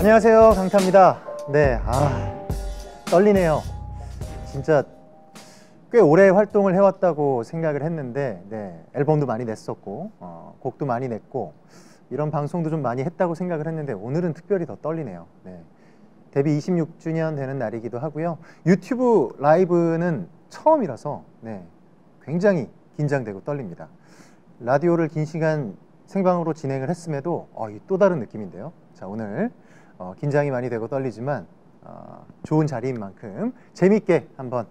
안녕하세요, 강타입니다. 네, 떨리네요. 진짜 꽤 오래 활동을 해왔다고 생각을 했는데, 네, 앨범도 많이 냈었고, 곡도 많이 냈고, 이런 방송도 좀 많이 했다고 생각을 했는데, 오늘은 특별히 더 떨리네요. 네, 데뷔 26주년 되는 날이기도 하고요. 유튜브 라이브는 처음이라서, 네, 굉장히 긴장되고 떨립니다. 라디오를 긴 시간 생방으로 진행을 했음에도, 또 다른 느낌인데요. 자, 오늘 긴장이 많이 되고 떨리지만 좋은 자리인 만큼 재밌게 한번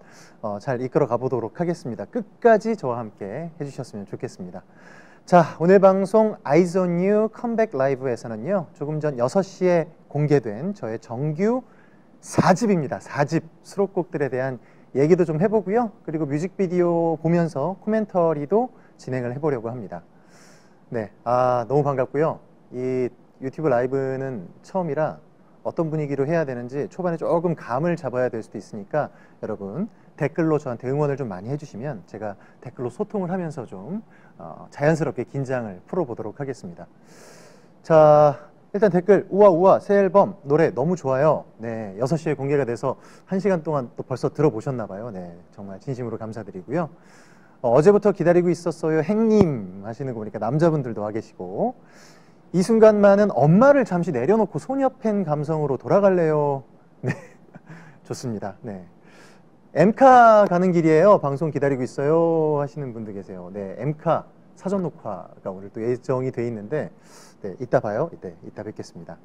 잘 이끌어 가보도록 하겠습니다. 끝까지 저와 함께 해주셨으면 좋겠습니다. 자, 오늘 방송 Eyes on You 컴백 라이브에서는요, 조금 전 6시에 공개된 저의 정규 4집입니다. 4집 수록곡들에 대한 얘기도 좀 해보고요. 그리고 뮤직비디오 보면서 코멘터리도 진행을 해보려고 합니다. 네, 너무 반갑고요. 이 유튜브 라이브는 처음이라 어떤 분위기로 해야 되는지 초반에 조금 감을 잡아야 될 수도 있으니까 여러분 댓글로 저한테 응원을 좀 많이 해주시면 제가 댓글로 소통을 하면서 좀 자연스럽게 긴장을 풀어보도록 하겠습니다. 자, 일단 댓글 우와 새 앨범 노래 너무 좋아요. 네, 6시에 공개가 돼서 1시간 동안 또 벌써 들어보셨나 봐요. 네, 정말 진심으로 감사드리고요. 어제부터 기다리고 있었어요 행님 하시는 거 보니까 남자분들도 와 계시고, 이 순간만은 엄마를 잠시 내려놓고 소녀팬 감성으로 돌아갈래요. 네, 좋습니다. 네, 엠카 가는 길이에요. 방송 기다리고 있어요 하시는 분도 계세요. 네, 엠카 사전 녹화가 오늘 또 예정이 돼 있는데, 네, 이따 봐요. 이따 뵙겠습니다.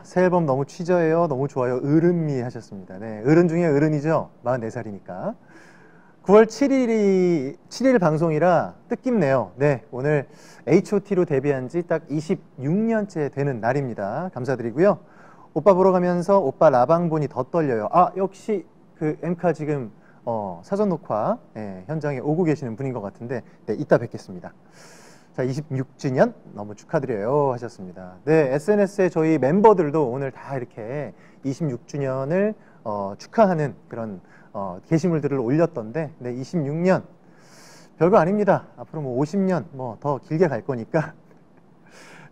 새 앨범 너무 취저예요. 너무 좋아요. 어른미 하셨습니다. 네, 어른 중에 어른이죠. 44살이니까. 9월 7일 방송이라 뜻깊네요. 네, 오늘 H.O.T로 데뷔한 지 딱 26년째 되는 날입니다. 감사드리고요. 오빠 보러 가면서 오빠 라방 보니 더 떨려요. 역시 그 엠카 지금 사전 녹화 현장에 오고 계시는 분인 것 같은데, 네, 이따 뵙겠습니다. 자, 26주년 너무 축하드려요 하셨습니다. 네, SNS에 저희 멤버들도 오늘 다 이렇게 26주년을 축하하는 그런 게시물들을 올렸던데, 네, 26년 별거 아닙니다. 앞으로 뭐 50년 더 길게 갈 거니까.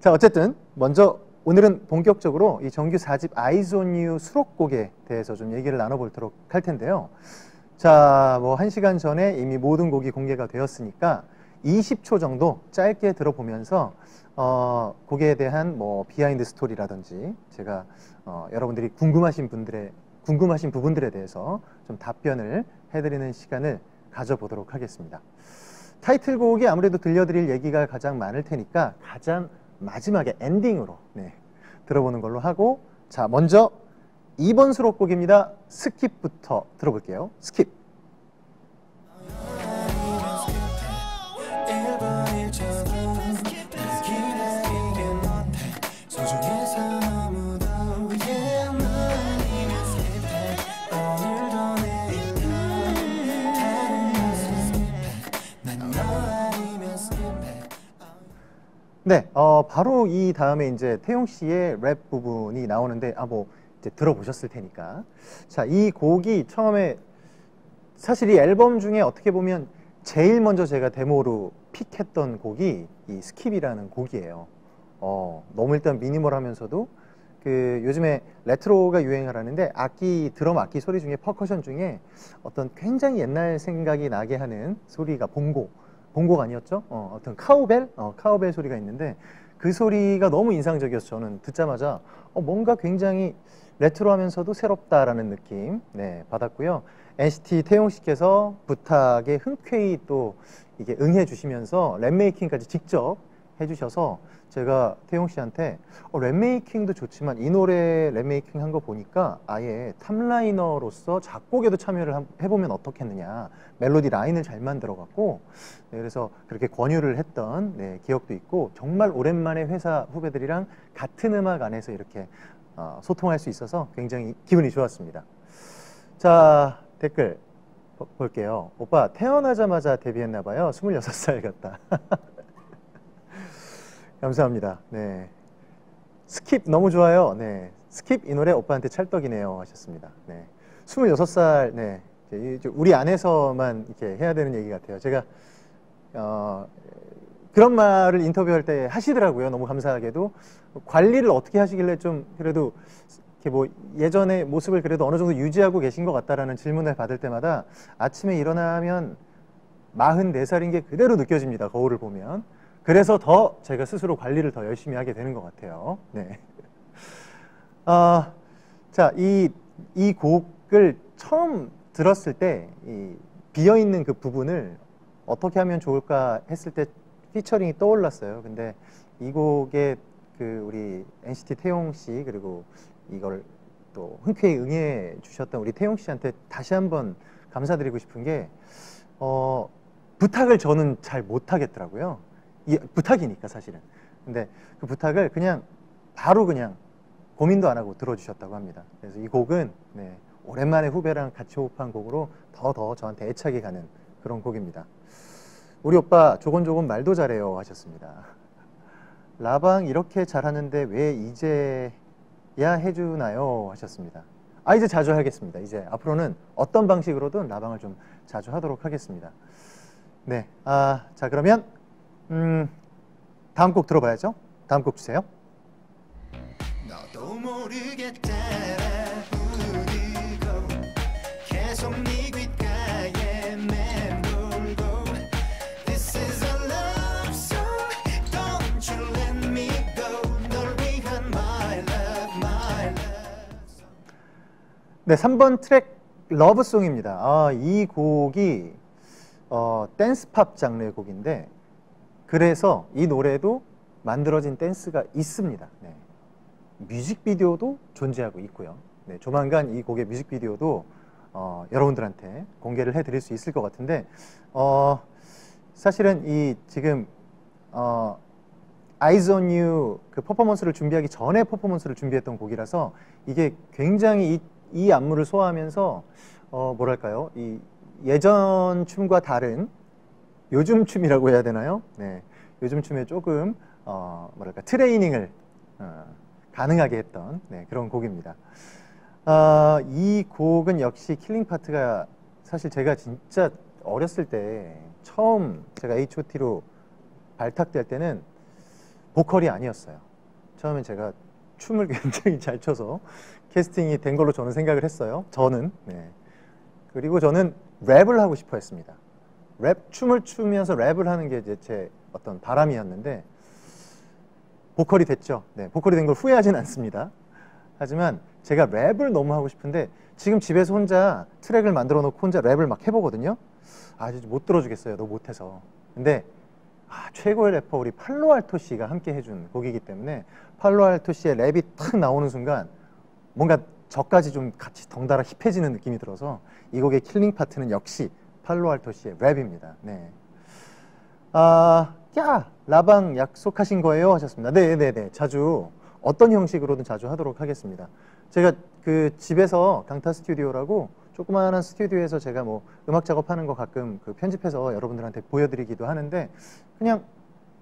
자, 어쨌든 먼저 오늘은 본격적으로 이 정규 4집 Eyes on You 수록곡에 대해서 좀 얘기를 나눠보도록 할 텐데요. 자, 1시간 전에 이미 모든 곡이 공개가 되었으니까 20초 정도 짧게 들어보면서 곡에 대한 비하인드 스토리라든지 제가 여러분들이 궁금하신 부분들에 대해서 좀 답변을 해드리는 시간을 가져보도록 하겠습니다. 타이틀곡이 아무래도 들려드릴 얘기가 가장 많을 테니까 가장 마지막에 엔딩으로 들어보는 걸로 하고, 자, 먼저 2번 수록곡입니다. 스킵부터 들어볼게요. 스킵. 네, 바로 이 다음에 이제 태용 씨의 랩 부분이 나오는데, 이제 들어보셨을 테니까. 자, 이 곡이 처음에 사실 이 앨범 중에 어떻게 보면 제일 먼저 제가 데모로 픽했던 곡이 이 스킵이라는 곡이에요. 너무 일단 미니멀하면서도 요즘에 레트로가 유행을 하는데 드럼 악기 소리 중에 퍼커션 중에 어떤 굉장히 옛날 생각이 나게 하는 소리가 봉고가 아니었죠? 어떤 카우벨 소리가 있는데 그 소리가 너무 인상적이어서 저는 듣자마자 뭔가 굉장히 레트로하면서도 새롭다라는 느낌 받았고요. NCT 태용 씨께서 부탁에 흔쾌히 또 이게 응해 주시면서 랩 메이킹까지 직접 해주셔서 제가 태용 씨한테 랩 메이킹도 좋지만 이 노래 랩 메이킹 한 거 보니까 아예 탑라이너로서 작곡에도 참여를 해보면 어떻겠느냐, 멜로디 라인을 잘 만들어갖고 그래서 그렇게 권유를 했던 기억도 있고, 정말 오랜만에 회사 후배들이랑 같은 음악 안에서 이렇게 소통할 수 있어서 굉장히 기분이 좋았습니다. 자, 댓글 볼게요. 오빠 태어나자마자 데뷔했나봐요. 26살 같다. 감사합니다. 네, 스킵 너무 좋아요. 네, 스킵 이 노래 오빠한테 찰떡이네요 하셨습니다. 네, 26살, 네, 우리 안에서만 이렇게 해야 되는 얘기 같아요. 제가 그런 말을 인터뷰할 때 하시더라고요. 너무 감사하게도. 관리를 어떻게 하시길래 좀 그래도 이렇게 뭐 예전의 모습을 그래도 어느 정도 유지하고 계신 것 같다라는 질문을 받을 때마다 아침에 일어나면 44살인 게 그대로 느껴집니다. 거울을 보면. 그래서 더 제가 스스로 관리를 더 열심히 하게 되는 것 같아요. 네. 자, 이 곡을 처음 들었을 때 이 비어있는 그 부분을 어떻게 하면 좋을까 했을 때 피처링이 떠올랐어요. 근데 이 곡에 그 우리 NCT 태용 씨 그리고 이걸 또 흔쾌히 응해 주셨던 우리 태용 씨한테 다시 한번 감사드리고 싶은 게 부탁을 저는 잘 못하겠더라고요. 부탁이니까 사실은. 근데 그 부탁을 그냥 바로 그냥 고민도 안 하고 들어주셨다고 합니다. 그래서 이 곡은 네, 오랜만에 후배랑 같이 호흡한 곡으로 더 저한테 애착이 가는 그런 곡입니다. 우리 오빠 조곤조곤 말도 잘해요 하셨습니다. 라방 이렇게 잘하는데 왜 이제야 해주나요 하셨습니다. 이제 자주 하겠습니다. 이제 앞으로는 어떤 방식으로든 라방을 좀 자주 하도록 하겠습니다. 네, 자 그러면 다음 곡 들어봐야죠. 다음 곡 주세요. 너도 모르게 따라 부르고 계속 네 귓가에 맴돌고 This is a love song Don't you let me go 널 위한 my love my love 네, 3번 트랙 러브송입니다. 이 곡이 댄스팝 장르의 곡인데 그래서 이 노래도 만들어진 댄스가 있습니다. 네. 뮤직비디오도 존재하고 있고요. 네, 조만간 이 곡의 뮤직비디오도 여러분들한테 공개를 해드릴 수 있을 것 같은데 사실은 이 지금 Eyes on You 그 퍼포먼스를 준비하기 전에 퍼포먼스를 준비했던 곡이라서 이게 굉장히 이 안무를 소화하면서 뭐랄까요? 이 예전 춤과 다른 요즘 춤이라고 해야 되나요? 네, 요즘 춤에 조금 뭐랄까 트레이닝을 가능하게 했던 네, 그런 곡입니다. 이 곡은 역시 킬링 파트가 사실 제가 진짜 어렸을 때 처음 제가 H.O.T로 발탁될 때는 보컬이 아니었어요. 처음엔 제가 춤을 굉장히 잘 춰서 캐스팅이 된 걸로 저는 생각을 했어요. 저는. 네. 그리고 저는 랩을 하고 싶어 했습니다. 춤을 추면서 랩을 하는 게 이제 제 어떤 바람이었는데 보컬이 됐죠. 네, 보컬이 된 걸 후회하진 않습니다. 하지만 제가 랩을 너무 하고 싶은데 지금 집에서 혼자 트랙을 만들어 놓고 혼자 랩을 막 해보거든요. 진짜 못 들어주겠어요. 너무 못해서. 근데 최고의 래퍼 우리 팔로알토 씨가 함께 해준 곡이기 때문에 팔로알토 씨의 랩이 탁 나오는 순간 뭔가 저까지 좀 같이 덩달아 힙해지는 느낌이 들어서 이 곡의 킬링 파트는 역시 팔로알토 씨의 랩입니다. 네. 라방 약속하신 거예요? 하셨습니다. 네네네. 자주 어떤 형식으로든 자주 하도록 하겠습니다. 제가 그 집에서 강타 스튜디오라고 조그마한 스튜디오에서 제가 뭐 음악 작업하는 거 가끔 그 편집해서 여러분들한테 보여드리기도 하는데 그냥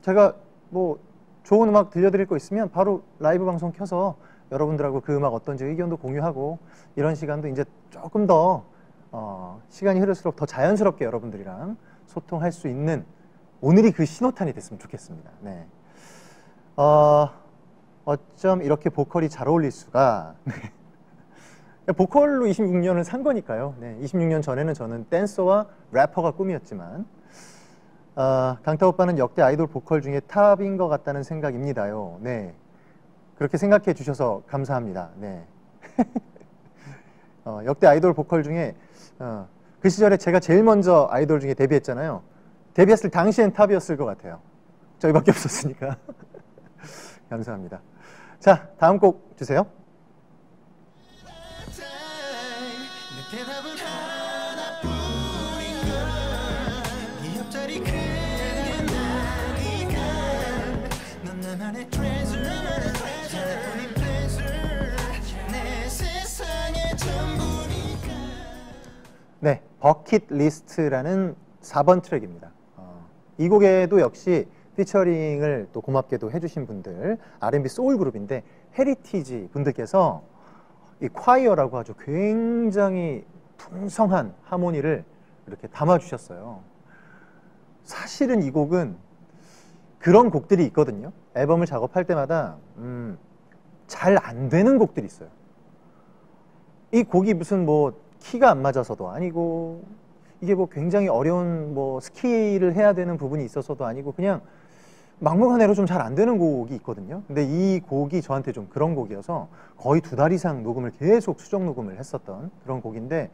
제가 뭐 좋은 음악 들려드릴 거 있으면 바로 라이브 방송 켜서 여러분들하고 그 음악 어떤지 의견도 공유하고 이런 시간도 이제 조금 더 시간이 흐를수록 더 자연스럽게 여러분들이랑 소통할 수 있는 오늘이 그 신호탄이 됐으면 좋겠습니다. 네. 어쩜 이렇게 보컬이 잘 어울릴 수가. 네. 보컬로 26년을 산 거니까요. 네. 26년 전에는 저는 댄서와 래퍼가 꿈이었지만 강타 오빠는 역대 아이돌 보컬 중에 탑인 것 같다는 생각입니다요. 네. 그렇게 생각해 주셔서 감사합니다. 네. 역대 아이돌 보컬 중에 그 시절에 제가 제일 먼저 아이돌 중에 데뷔했잖아요. 데뷔했을 당시엔 탑이었을 것 같아요. 저희밖에 없었으니까. 감사합니다. 자, 다음 곡 주세요. 네, 버킷리스트라는 4번 트랙입니다. 이 곡에도 역시 피처링을 또 고맙게도 해주신 분들 R&B 소울 그룹인데 헤리티지 분들께서 이 콰이어라고 하죠. 굉장히 풍성한 하모니를 이렇게 담아주셨어요. 사실은 이 곡은 그런 곡들이 있거든요. 앨범을 작업할 때마다 잘 안 되는 곡들이 있어요. 이 곡이 무슨 뭐 키가 안 맞아서도 아니고 이게 뭐 굉장히 어려운 뭐 스케일을 해야 되는 부분이 있어서도 아니고 그냥 막무가내로 좀 잘 안 되는 곡이 있거든요. 근데 이 곡이 저한테 좀 그런 곡이어서 거의 2달 이상 녹음을 계속 수정 녹음을 했었던 그런 곡인데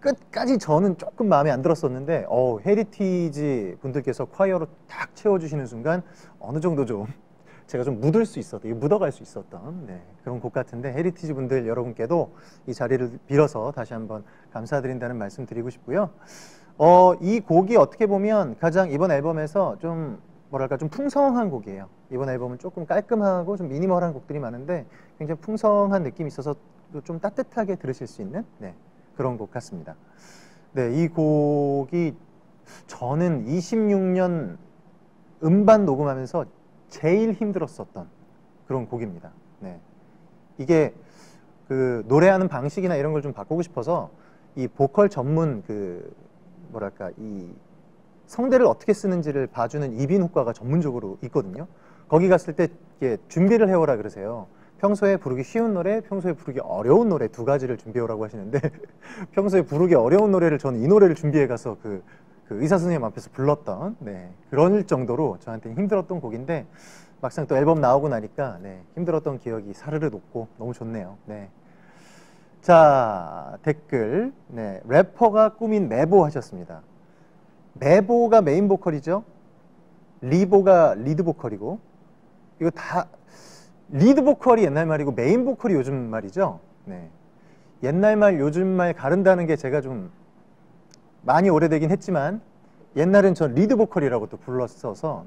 끝까지 저는 조금 마음에 안 들었었는데 헤리티지 분들께서 콰이어로 딱 채워주시는 순간 어느 정도 좀 제가 좀 묻을 수 있었던, 묻어갈 수 있었던 그런 곡 같은데 헤리티지 분들 여러분께도 이 자리를 빌어서 다시 한번 감사드린다는 말씀 드리고 싶고요. 이 곡이 어떻게 보면 가장 이번 앨범에서 좀 뭐랄까 좀 풍성한 곡이에요. 이번 앨범은 조금 깔끔하고 좀 미니멀한 곡들이 많은데 굉장히 풍성한 느낌이 있어서 좀 따뜻하게 들으실 수 있는 그런 곡 같습니다. 네, 이 곡이 저는 26년 음반 녹음하면서 제일 힘들었었던 그런 곡입니다. 네. 이게 그 노래하는 방식이나 이런 걸 좀 바꾸고 싶어서 이 보컬 전문 그 뭐랄까 이 성대를 어떻게 쓰는지를 봐주는 이비인후과가 전문적으로 있거든요. 거기 갔을 때 이렇게 준비를 해오라 그러세요. 평소에 부르기 쉬운 노래, 평소에 부르기 어려운 노래 두 가지를 준비해오라고 하시는데 평소에 부르기 어려운 노래를 저는 이 노래를 준비해 가서 그 의사 선생님 앞에서 불렀던 그런 정도로 저한테는 힘들었던 곡인데 막상 또 앨범 나오고 나니까 힘들었던 기억이 사르르 돋고 너무 좋네요. 자, 댓글 래퍼가 꾸민 메보 하셨습니다. 메보가 메인 보컬이죠. 리보가 리드 보컬이고 이거 다 리드 보컬이 옛날 말이고 메인 보컬이 요즘 말이죠. 옛날 말 요즘 말 가른다는 게 제가 좀 많이 오래되긴 했지만 옛날엔 전 리드 보컬이라고 또 불렀어서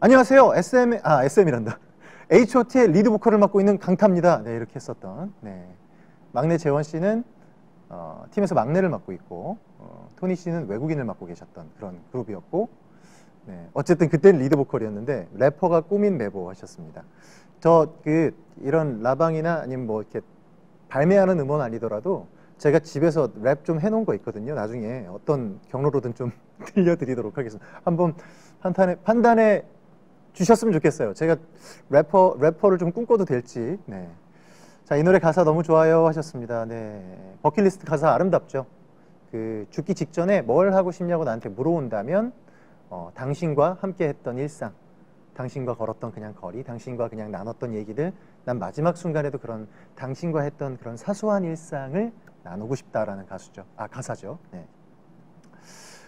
안녕하세요 SM이란다 H.O.T의 리드 보컬을 맡고 있는 강타입니다. 이렇게 했었던 막내 재원 씨는 팀에서 막내를 맡고 있고 토니 씨는 외국인을 맡고 계셨던 그런 그룹이었고 어쨌든 그때는 리드 보컬이었는데 래퍼가 꾸민 메보 하셨습니다. 저 이런 라방이나 아니면 뭐 이렇게 발매하는 음원 아니더라도 제가 집에서 랩 좀 해놓은 거 있거든요. 나중에 어떤 경로로든 좀 들려드리도록 하겠습니다. 한번 판단해 주셨으면 좋겠어요. 제가 래퍼를 좀 꿈꿔도 될지. 자, 이 노래 가사 너무 좋아요 하셨습니다. 버킷리스트 가사 아름답죠. 죽기 직전에 뭘 하고 싶냐고 나한테 물어온다면 당신과 함께 했던 일상, 당신과 걸었던 그냥 거리, 당신과 그냥 나눴던 얘기들, 난 마지막 순간에도 그런 당신과 했던 그런 사소한 일상을 나누고 싶다라는 가사죠.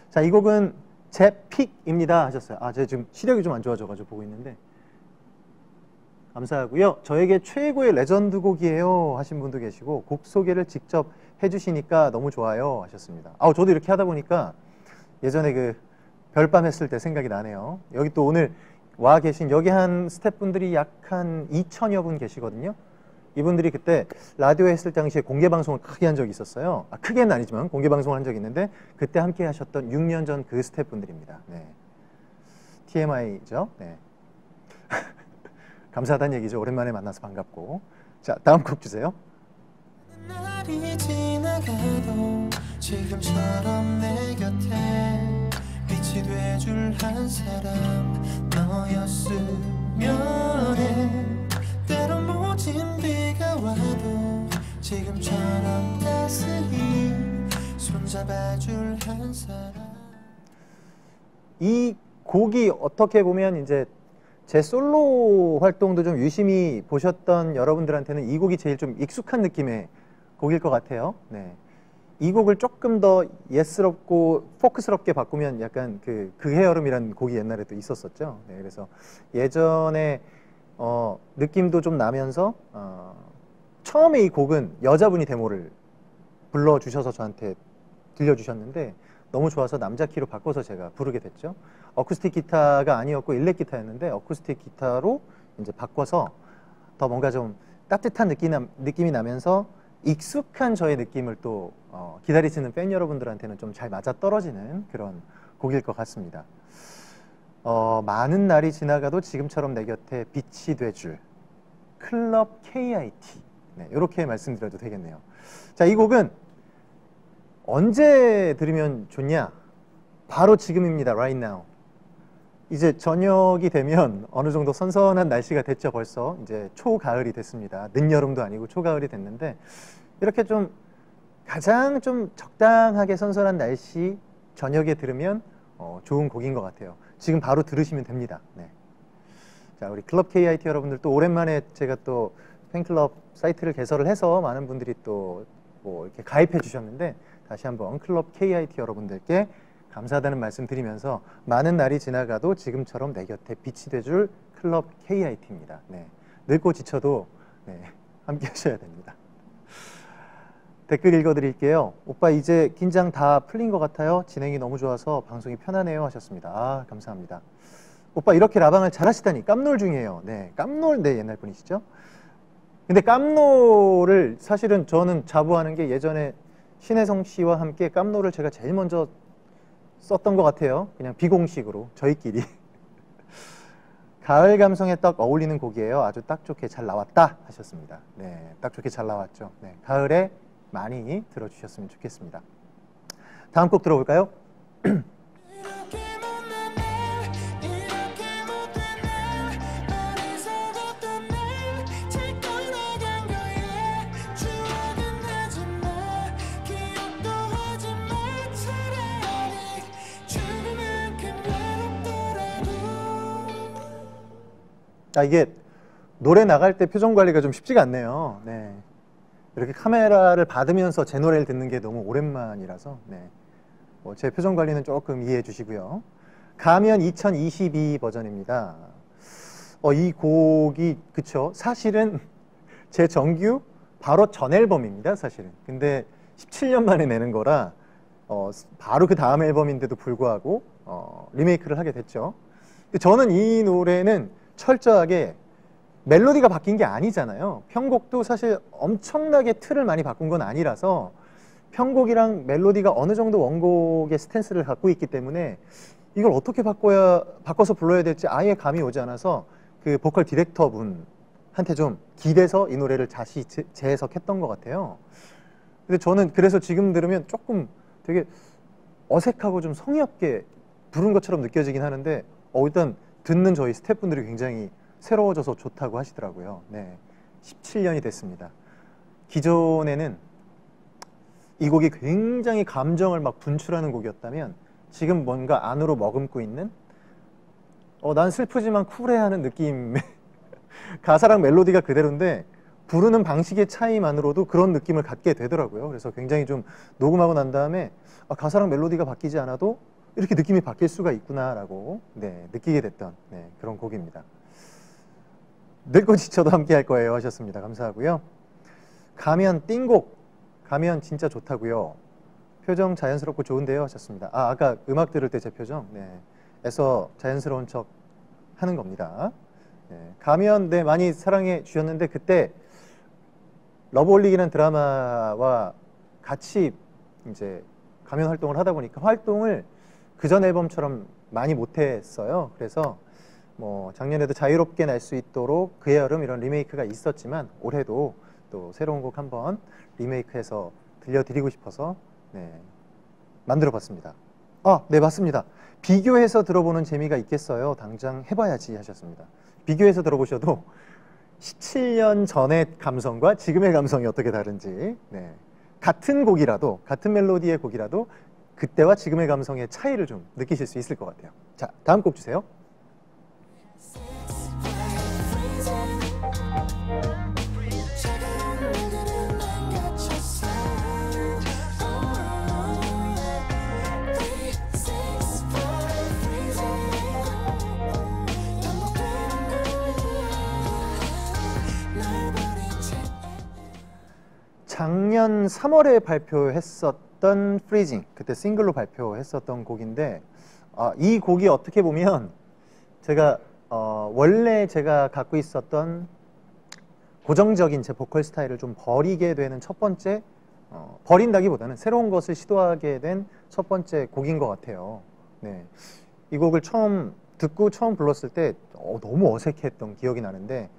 자, 이 곡은 제 픽입니다 하셨어요. 제가 지금 시력이 좀 안 좋아져가지고 보고 있는데 감사하고요. 저에게 최고의 레전드 곡이에요 하신 분도 계시고 곡 소개를 직접 해주시니까 너무 좋아요 하셨습니다. 저도 이렇게 하다 보니까 예전에 별밤 했을 때 생각이 나네요. 여기 또 오늘 와 계신 여기 한 스태프분들이 약 한 2천여 분 계시거든요. 이분들이 그때 라디오 했을 당시에 공개 방송을 크게 한 적이 있었어요. 크게는 아니지만 공개 방송을 한 적이 있는데 그때 함께 하셨던 6년 전 그 스태프분들입니다. TMI죠. 감사하다는 얘기죠. 오랜만에 만나서 반갑고. 자, 다음 곡 주세요. 날이 지나가도 지금처럼 내 곁에 빛이 돼줄 한 사람 너였으면 해. 때론 모진 비가 와도 지금처럼 따스히 손잡아줄 한 사람. 이 곡이 어떻게 보면 이제 제 솔로 활동도 좀 유심히 보셨던 여러분들한테는 이 곡이 제일 좀 익숙한 느낌의 곡일 것 같아요. 이 곡을 조금 더 예스럽고 포크스럽게 바꾸면 약간 그 헤어름이라는 곡이 옛날에 또 있었었죠. 그래서 예전에 느낌도 좀 나면서 처음에 이 곡은 여자분이 데모를 불러주셔서 저한테 들려주셨는데 너무 좋아서 남자 키로 바꿔서 제가 부르게 됐죠. 어쿠스틱 기타가 아니었고 일렉 기타였는데 어쿠스틱 기타로 이제 바꿔서 더 뭔가 좀 따뜻한 느낌이 나면서 익숙한 저의 느낌을 또 기다리시는 팬 여러분들한테는 좀 잘 맞아 떨어지는 그런 곡일 것 같습니다. 많은 날이 지나가도 지금처럼 내 곁에 빛이 돼줄 클럽 KIT 이렇게 말씀드려도 되겠네요. 자, 이 곡은 언제 들으면 좋냐? 바로 지금입니다. Right now. 이제 저녁이 되면 어느 정도 선선한 날씨가 됐죠. 벌써 이제 초가을이 됐습니다. 늦여름도 아니고 초가을이 됐는데 이렇게 좀 가장 좀 적당하게 선선한 날씨 저녁에 들으면 좋은 곡인 것 같아요. 지금 바로 들으시면 됩니다. 네. 자, 우리 클럽 KIT 여러분들 또 오랜만에 제가 또 팬클럽 사이트를 개설을 해서 많은 분들이 또 뭐 이렇게 가입해 주셨는데 다시 한번 클럽 KIT 여러분들께 감사하다는 말씀 드리면서 많은 날이 지나가도 지금처럼 내 곁에 빛이 돼줄 클럽 KIT입니다. 네. 늙고 지쳐도 네, 함께 하셔야 됩니다. 댓글 읽어드릴게요. 오빠 이제 긴장 다 풀린 것 같아요. 진행이 너무 좋아서 방송이 편하네요 하셨습니다. 아, 감사합니다. 오빠 이렇게 라방을 잘하시다니 깜놀 중이에요. 네, 깜놀 네 옛날 분이시죠? 근데 깜놀을 사실은 저는 자부하는 게 예전에 신혜성 씨와 함께 깜놀을 제가 제일 먼저 썼던 것 같아요. 그냥 비공식으로 저희끼리. 가을 감성에 딱 어울리는 곡이에요. 아주 딱 좋게 잘 나왔다 하셨습니다. 네, 딱 좋게 잘 나왔죠. 네, 가을에 많이 들어주셨으면 좋겠습니다. 다음 곡 들어볼까요? 이게 노래 나갈 때 표정 관리가 좀 쉽지가 않네요. 네. 이렇게 카메라를 받으면서 제 노래를 듣는 게 너무 오랜만이라서 네. 제 표정 관리는 조금 이해해 주시고요. 가면 2022 버전입니다. 이 곡이 그쵸? 사실은 제 정규 바로 전 앨범입니다. 사실은. 근데 17년 만에 내는 거라 바로 그 다음 앨범인데도 불구하고 리메이크를 하게 됐죠. 근데 저는 이 노래는 철저하게 멜로디가 바뀐 게 아니잖아요. 편곡도 사실 엄청나게 틀을 많이 바꾼 건 아니라서 편곡이랑 멜로디가 어느 정도 원곡의 스탠스를 갖고 있기 때문에 이걸 어떻게 바꿔서 불러야 될지 아예 감이 오지 않아서 그 보컬 디렉터 분한테 좀 기대서 이 노래를 다시 재해석했던 것 같아요. 근데 저는 그래서 지금 들으면 조금 되게 어색하고 좀 성의 없게 부른 것처럼 느껴지긴 하는데 일단 듣는 저희 스태프분들이 굉장히 새로워져서 좋다고 하시더라고요. 네, 17년이 됐습니다. 기존에는 이 곡이 굉장히 감정을 막 분출하는 곡이었다면 지금 뭔가 안으로 머금고 있는 난 슬프지만 쿨해하는 느낌의 가사랑 멜로디가 그대로인데 부르는 방식의 차이만으로도 그런 느낌을 갖게 되더라고요. 그래서 굉장히 좀 녹음하고 난 다음에 가사랑 멜로디가 바뀌지 않아도 이렇게 느낌이 바뀔 수가 있구나라고 네, 느끼게 됐던 네, 그런 곡입니다. 늙고 지쳐도 함께 할 거예요 하셨습니다. 감사하고요. 가면 띵곡 가면 진짜 좋다고요. 표정 자연스럽고 좋은데요 하셨습니다. 아까 음악 들을 때 제 표정 네, 에서 자연스러운 척 하는 겁니다. 네, 가면 네, 많이 사랑해 주셨는데 그때 러브홀릭이라는 드라마와 같이 이제 가면 활동을 하다 보니까 활동을 그전 앨범처럼 많이 못했어요. 그래서 뭐 작년에도 자유롭게 날 수 있도록 그의 여름 이런 리메이크가 있었지만 올해도 또 새로운 곡 한번 리메이크해서 들려드리고 싶어서 네, 만들어봤습니다. 네 맞습니다. 비교해서 들어보는 재미가 있겠어요. 당장 해봐야지 하셨습니다. 비교해서 들어보셔도 17년 전의 감성과 지금의 감성이 어떻게 다른지 네, 같은 곡이라도 같은 멜로디의 곡이라도 그때와 지금의 감성의 차이를 좀 느끼실 수 있을 것 같아요. 자, 다음 곡 주세요. 작년 3월에 발표했었던 프리징, 그때 싱글로 발표했었던 곡인데 이 곡이 어떻게 보면 제가 원래 제가 갖고 있었던 고정적인 제 보컬 스타일을 좀 버리게 되는 첫 번째 버린다기보다는 새로운 것을 시도하게 된 첫 번째 곡인 것 같아요. 네, 이 곡을 처음 듣고 처음 불렀을 때 너무 어색했던 기억이 나는데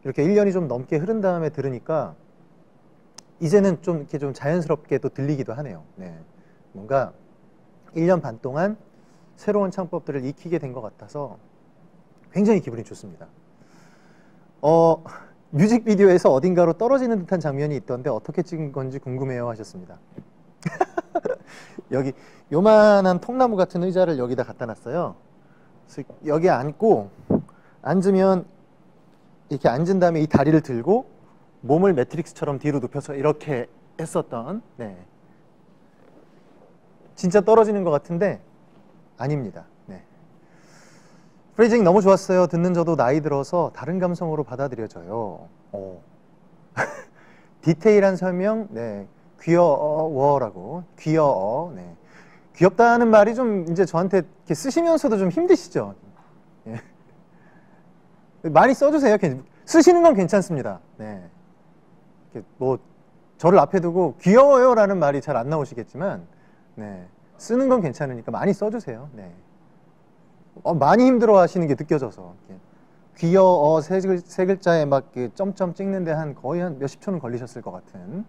이렇게 1년이 좀 넘게 흐른 다음에 들으니까 이제는 좀 이렇게 좀 자연스럽게 또 들리기도 하네요. 네, 뭔가 1년 반 동안 새로운 창법들을 익히게 된 것 같아서 굉장히 기분이 좋습니다. 뮤직비디오에서 어딘가로 떨어지는 듯한 장면이 있던데 어떻게 찍은 건지 궁금해요 하셨습니다. 여기 요만한 통나무 같은 의자를 여기다 갖다 놨어요. 그래서 여기 앉고 앉으면 이렇게 앉은 다음에 이 다리를 들고 몸을 매트릭스처럼 뒤로 눕혀서 이렇게 했었던, 네. 진짜 떨어지는 것 같은데 아닙니다. 네. 프리징 너무 좋았어요. 듣는 저도 나이 들어서 다른 감성으로 받아들여져요. 디테일한 설명, 네. 귀여워라고. 귀여워. 네. 귀엽다는 말이 좀 이제 저한테 이렇게 쓰시면서도 좀 힘드시죠? 예. 많이 써주세요. 쓰시는 건 괜찮습니다. 네. 뭐 저를 앞에 두고 귀여워요라는 말이 잘 안 나오시겠지만, 네. 쓰는 건 괜찮으니까 많이 써주세요. 네. 많이 힘들어하시는 게 느껴져서 귀여워 세 글자에 막 점점 찍는데 거의 한 몇십 초는 걸리셨을 것 같은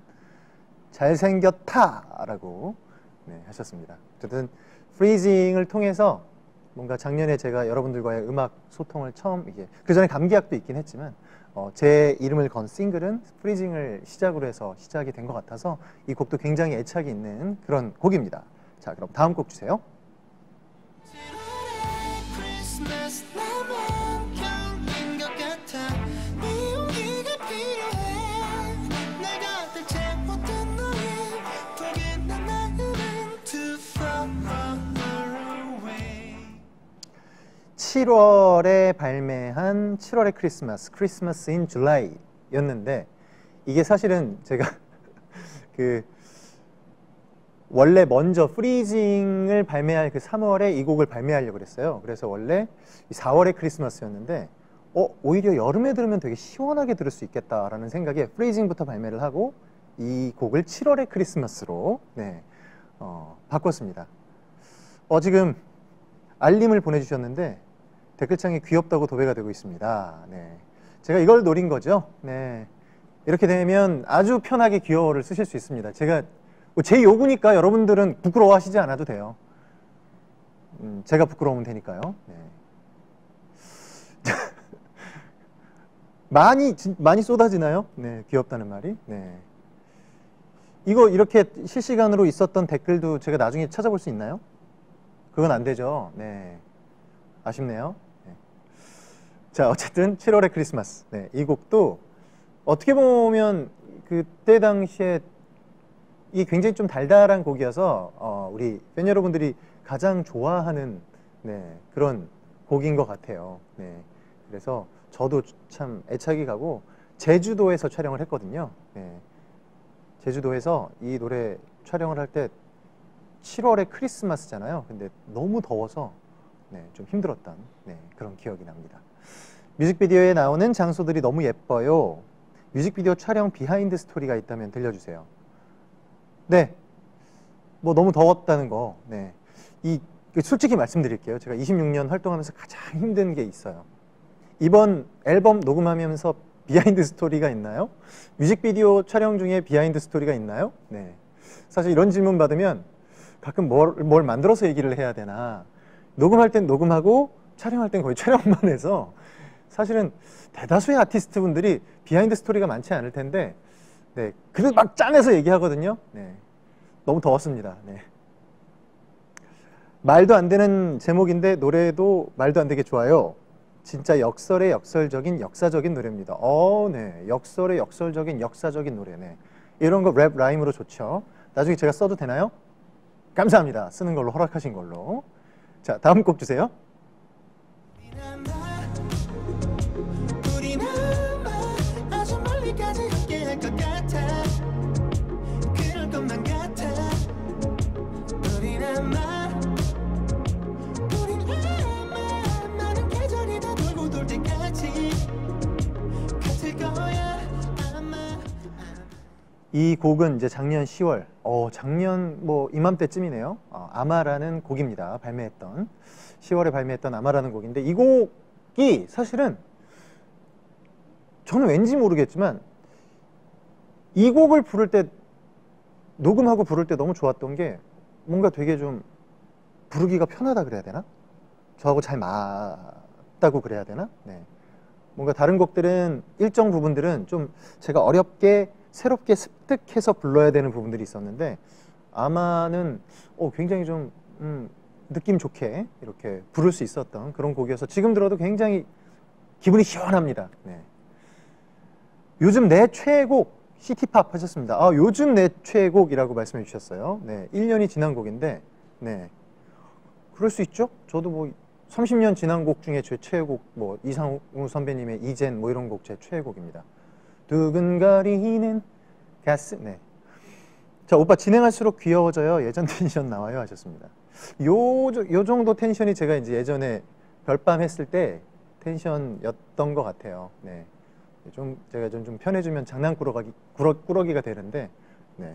잘생겼다라고, 네, 하셨습니다. 어쨌든 프리징을 통해서 뭔가 작년에 제가 여러분들과의 음악 소통을 처음, 그 전에 감기약도 있긴 했지만 제 이름을 건 싱글은 프리징을 시작으로 해서 시작이 된 것 같아서 이 곡도 굉장히 애착이 있는 그런 곡입니다. 자, 그럼 다음 곡 주세요. (7월에) 발매한 7월의 크리스마스, 크리스마스 인 줄라이 였는데, 이게 사실은 제가 원래 먼저 프리징을 발매할 3월에 이 곡을 발매하려고 그랬어요. 그래서 원래 4월의 크리스마스였는데 오히려 여름에 들으면 되게 시원하게 들을 수 있겠다라는 생각에 프리징부터 발매를 하고 이 곡을 7월의 크리스마스로, 네, 바꿨습니다. 지금 알림을 보내주셨는데 댓글창에 귀엽다고 도배가 되고 있습니다. 네, 제가 이걸 노린 거죠. 네, 이렇게 되면 아주 편하게 귀여워를 쓰실 수 있습니다. 제 요구니까 여러분들은 부끄러워하시지 않아도 돼요. 제가 부끄러우면 되니까요. 네. 많이 쏟아지나요? 네, 귀엽다는 말이. 네. 이거 이렇게 실시간으로 있었던 댓글도 제가 나중에 찾아볼 수 있나요? 그건 안 되죠. 네, 아쉽네요. 네. 자, 어쨌든 7월의 크리스마스. 네, 이 곡도 어떻게 보면 그때 당시에 이게 굉장히 좀 달달한 곡이어서 우리 팬 여러분들이 가장 좋아하는, 네, 그런 곡인 것 같아요. 네, 그래서 저도 참 애착이 가고 제주도에서 촬영을 했거든요. 네, 제주도에서 이 노래 촬영을 할 때 7월의 크리스마스잖아요. 근데 너무 더워서, 네, 좀 힘들었던, 네, 그런 기억이 납니다. 뮤직비디오에 나오는 장소들이 너무 예뻐요. 뮤직비디오 촬영 비하인드 스토리가 있다면 들려주세요. 네, 뭐 너무 더웠다는 거. 네, 솔직히 말씀드릴게요. 제가 26년 활동하면서 가장 힘든 게 있어요. 이번 앨범 녹음하면서 비하인드 스토리가 있나요? 뮤직비디오 촬영 중에 비하인드 스토리가 있나요? 네, 사실 이런 질문 받으면 가끔 뭘 만들어서 얘기를 해야 되나, 녹음할 땐 녹음하고 촬영할 땐 거의 촬영만 해서 사실은 대다수의 아티스트 분들이 비하인드 스토리가 많지 않을 텐데, 네, 그래도 막 짠해서 얘기하거든요. 네, 너무 더웠습니다. 네. 말도 안 되는 제목인데 노래도 말도 안 되게 좋아요. 진짜 역설의 역설적인 역사적인 노래입니다. 네, 역설의 역설적인 역사적인 노래네. 이런 거 랩 라임으로 좋죠. 나중에 제가 써도 되나요? 감사합니다. 쓰는 걸로 허락하신 걸로. 자, 다음 곡 주세요. 이 곡은 이제 작년 10월, 작년 뭐 이맘때쯤이네요. 아마라는 곡입니다. 발매했던 10월에 발매했던 아마라는 곡인데, 이 곡이 사실은 저는 왠지 모르겠지만 이 곡을 부를 때, 녹음하고 부를 때 너무 좋았던 게 뭔가 되게 좀 부르기가 편하다 그래야 되나? 저하고 잘 맞다고 그래야 되나? 네. 뭔가 다른 곡들은 일정 부분들은 좀 제가 어렵게 새롭게 습득해서 불러야 되는 부분들이 있었는데 아마는 굉장히 좀 느낌 좋게 이렇게 부를 수 있었던 그런 곡이어서 지금 들어도 굉장히 기분이 시원합니다. 네. 요즘 내 최애곡 시티팝 하셨습니다. 요즘 내 최애곡이라고 말씀해 주셨어요. 네, 1년이 지난 곡인데 네, 그럴 수 있죠. 저도 뭐 30년 지난 곡 중에 제 최애곡 뭐 이상우 선배님의 이젠 뭐 이런 곡 제 최애곡입니다. 두근거리는 가슴. 네. 자, 오빠 진행할수록 귀여워져요. 예전 텐션 나와요 하셨습니다. 요 정도 텐션이 제가 이제 예전에 별밤 했을 때 텐션이었던 것 같아요. 네. 좀 제가 좀 편해지면 장난꾸러기가 되는데 네.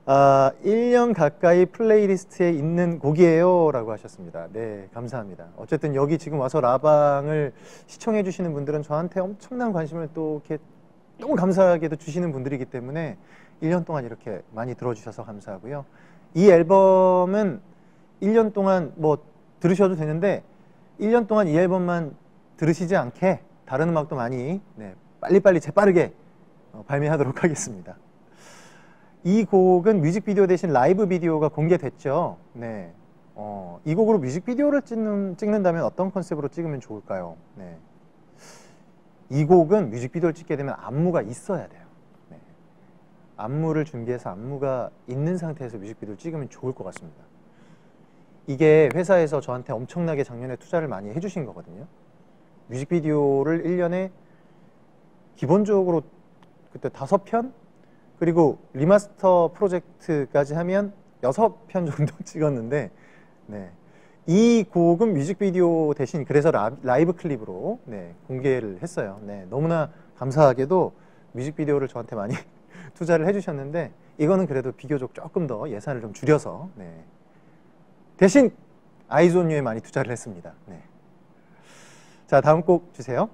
1년 가까이 플레이리스트에 있는 곡이에요 라고 하셨습니다. 네, 감사합니다. 어쨌든 여기 지금 와서 라방을 시청해 주시는 분들은 저한테 엄청난 관심을 또 이렇게 너무 감사하게도 주시는 분들이기 때문에 1년 동안 이렇게 많이 들어주셔서 감사하고요. 이 앨범은 1년 동안 뭐 들으셔도 되는데 1년 동안 이 앨범만 들으시지 않게 다른 음악도 많이 빨리빨리 재빠르게 발매하도록 하겠습니다. 이 곡은 뮤직비디오 대신 라이브 비디오가 공개됐죠. 네. 이 곡으로 뮤직비디오를 찍는다면 어떤 컨셉으로 찍으면 좋을까요? 네. 이 곡은 뮤직비디오를 찍게 되면 안무가 있어야 돼요. 네. 안무를 준비해서 안무가 있는 상태에서 뮤직비디오를 찍으면 좋을 것 같습니다. 이게 회사에서 저한테 엄청나게 작년에 투자를 많이 해주신 거거든요. 뮤직비디오를 1년에 기본적으로 그때 5편? 그리고 리마스터 프로젝트까지 하면 6편 정도 찍었는데 네. 이 곡은 뮤직비디오 대신 그래서 라이브 클립으로 공개를 했어요. 네. 너무나 감사하게도 뮤직비디오를 저한테 많이 투자를 해주셨는데 이거는 그래도 비교적 조금 더 예산을 좀 줄여서 대신 아이즈 온 유에 많이 투자를 했습니다. 네. 자, 다음 곡 주세요.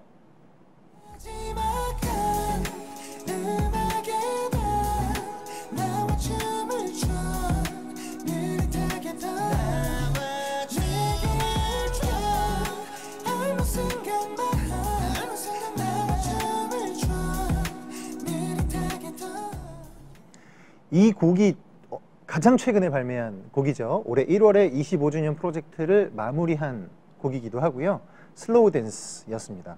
이 곡이 가장 최근에 발매한 곡이죠. 올해 1월에 25주년 프로젝트를 마무리한 곡이기도 하고요. 슬로우 댄스였습니다.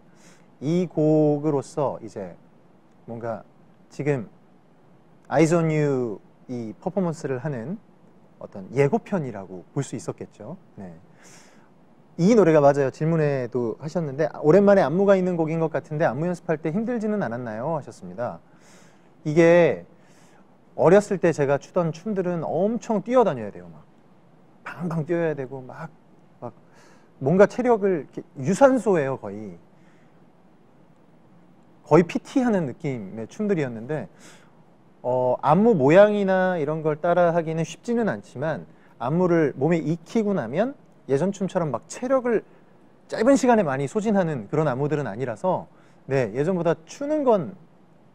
이 곡으로서 이제 뭔가 지금 아이즈 온 유 이 퍼포먼스를 하는 어떤 예고편이라고 볼 수 있었겠죠. 네. 이 노래가 맞아요. 질문에도 하셨는데 오랜만에 안무가 있는 곡인 것 같은데 안무 연습할 때 힘들지는 않았나요? 하셨습니다. 이게 어렸을 때 제가 추던 춤들은 엄청 뛰어다녀야 돼요. 막 팡팡 뛰어야 되고 막 뭔가 체력을 유산소예요. 거의 PT 하는 느낌의 춤들이었는데 안무 모양이나 이런 걸 따라 하기는 쉽지는 않지만 안무를 몸에 익히고 나면 예전 춤처럼 막 체력을 짧은 시간에 많이 소진하는 그런 안무들은 아니라서 예전보다 추는 건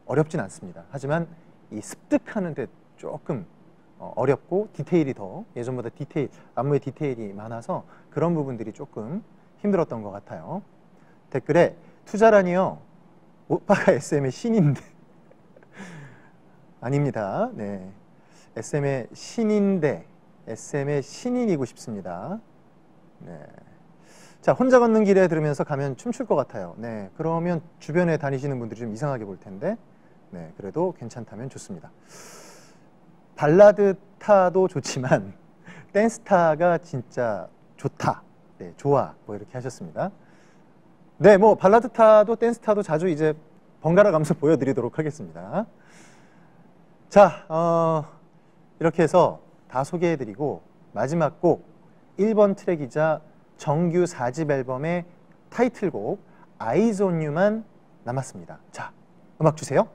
어렵진 않습니다. 하지만 이 습득하는 데 조금 어렵고 디테일이 더 예전보다 안무의 디테일이 많아서 그런 부분들이 조금 힘들었던 것 같아요. 댓글에 투자라니요. 오빠가 SM의 신인데 아닙니다. 네, SM의 신인데 SM의 신인이고 싶습니다. 네. 자, 혼자 걷는 길에 들으면서 가면 춤출 것 같아요. 네, 그러면 주변에 다니시는 분들이 좀 이상하게 볼 텐데 네, 그래도 괜찮다면 좋습니다. 발라드 타도 좋지만 댄스 타가 진짜 좋다. 네, 좋아. 뭐 이렇게 하셨습니다. 네, 뭐 발라드 타도 댄스 타도 자주 이제 번갈아 가면서 보여드리도록 하겠습니다. 자, 이렇게 해서 다 소개해드리고 마지막 곡 1번 트랙이자 정규 4집 앨범의 타이틀곡 아이즈 온 유만 남았습니다. 자, 음악 주세요.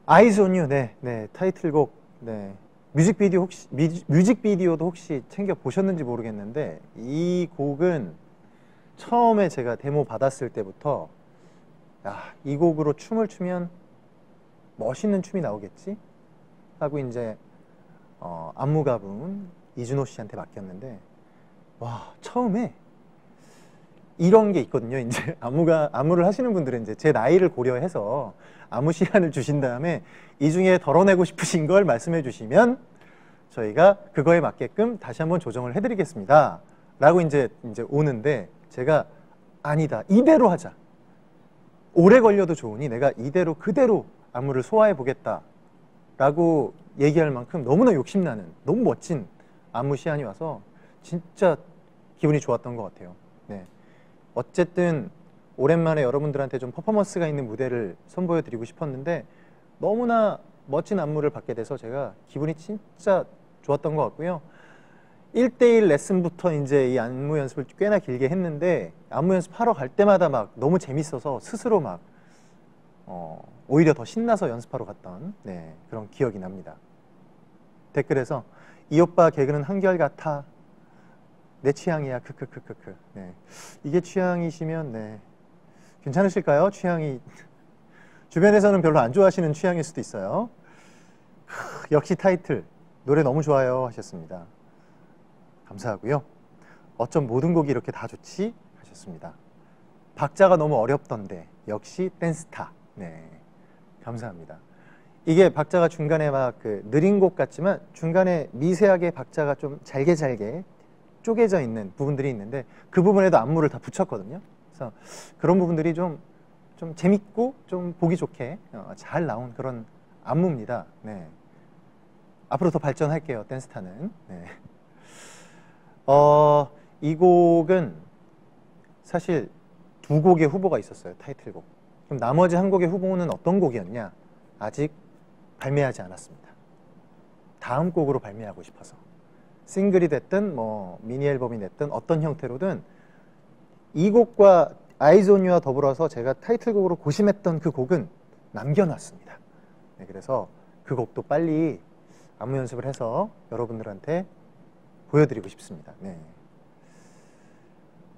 Eyes on You, 네, 네, 타이틀곡, 네. 뮤직비디오도 혹시 챙겨 보셨는지 모르겠는데, 이 곡은 처음에 제가 데모 받았을 때부터, 야, 이 곡으로 춤을 추면 멋있는 춤이 나오겠지? 하고 이제, 안무가분 이준호 씨한테 맡겼는데, 와, 처음에 이런 게 있거든요. 이제 안무를 하시는 분들은 이제 제 나이를 고려해서 안무 시간을 주신 다음에 이 중에 덜어내고 싶으신 걸 말씀해 주시면 저희가 그거에 맞게끔 다시 한번 조정을 해드리겠습니다. 라고 이제 오는데, 제가 아니다, 이대로 하자. 오래 걸려도 좋으니 내가 이대로 그대로 안무를 소화해 보겠다. 라고 얘기할 만큼 너무나 욕심나는, 너무 멋진 안무 시안이 와서 진짜 기분이 좋았던 것 같아요. 네. 어쨌든 오랜만에 여러분들한테 좀 퍼포먼스가 있는 무대를 선보여 드리고 싶었는데, 너무나 멋진 안무를 받게 돼서 제가 기분이 진짜 좋았던 것 같고요. 1대1 레슨부터 이제 이 안무 연습을 꽤나 길게 했는데, 안무 연습하러 갈 때마다 막 너무 재밌어서 스스로 막 오히려 더 신나서 연습하러 갔던, 네, 그런 기억이 납니다. 댓글에서 이 오빠 개그는 한결같아, 내 취향이야, 크크크크크. 네. 이게 취향이시면, 네, 괜찮으실까요? 취향이 주변에서는 별로 안 좋아하시는 취향일 수도 있어요. 역시 타이틀 노래 너무 좋아요 하셨습니다. 감사하고요. 어쩜 모든 곡이 이렇게 다 좋지 하셨습니다. 박자가 너무 어렵던데 역시 댄스타. 네, 감사합니다. 이게 박자가 중간에 막 느린 곡 같지만 중간에 미세하게 박자가 좀 잘게 쪼개져 있는 부분들이 있는데, 그 부분에도 안무를 다 붙였거든요. 그래서 그런 부분들이 좀 재밌고 좀 보기 좋게 잘 나온 그런 안무입니다. 네. 앞으로 더 발전할게요, 댄스타는. 네. 이 곡은 사실 2곡의 후보가 있었어요, 타이틀곡. 그럼 나머지 한 곡의 후보는 어떤 곡이었냐? 아직 발매하지 않았습니다. 다음 곡으로 발매하고 싶어서. 싱글이 됐든 뭐 미니 앨범이 됐든 어떤 형태로든 이 곡과 Eyes on You와 더불어서 제가 타이틀곡으로 고심했던 그 곡은 남겨놨습니다. 네, 그래서 그 곡도 빨리 안무 연습을 해서 여러분들한테 보여드리고 싶습니다. 네.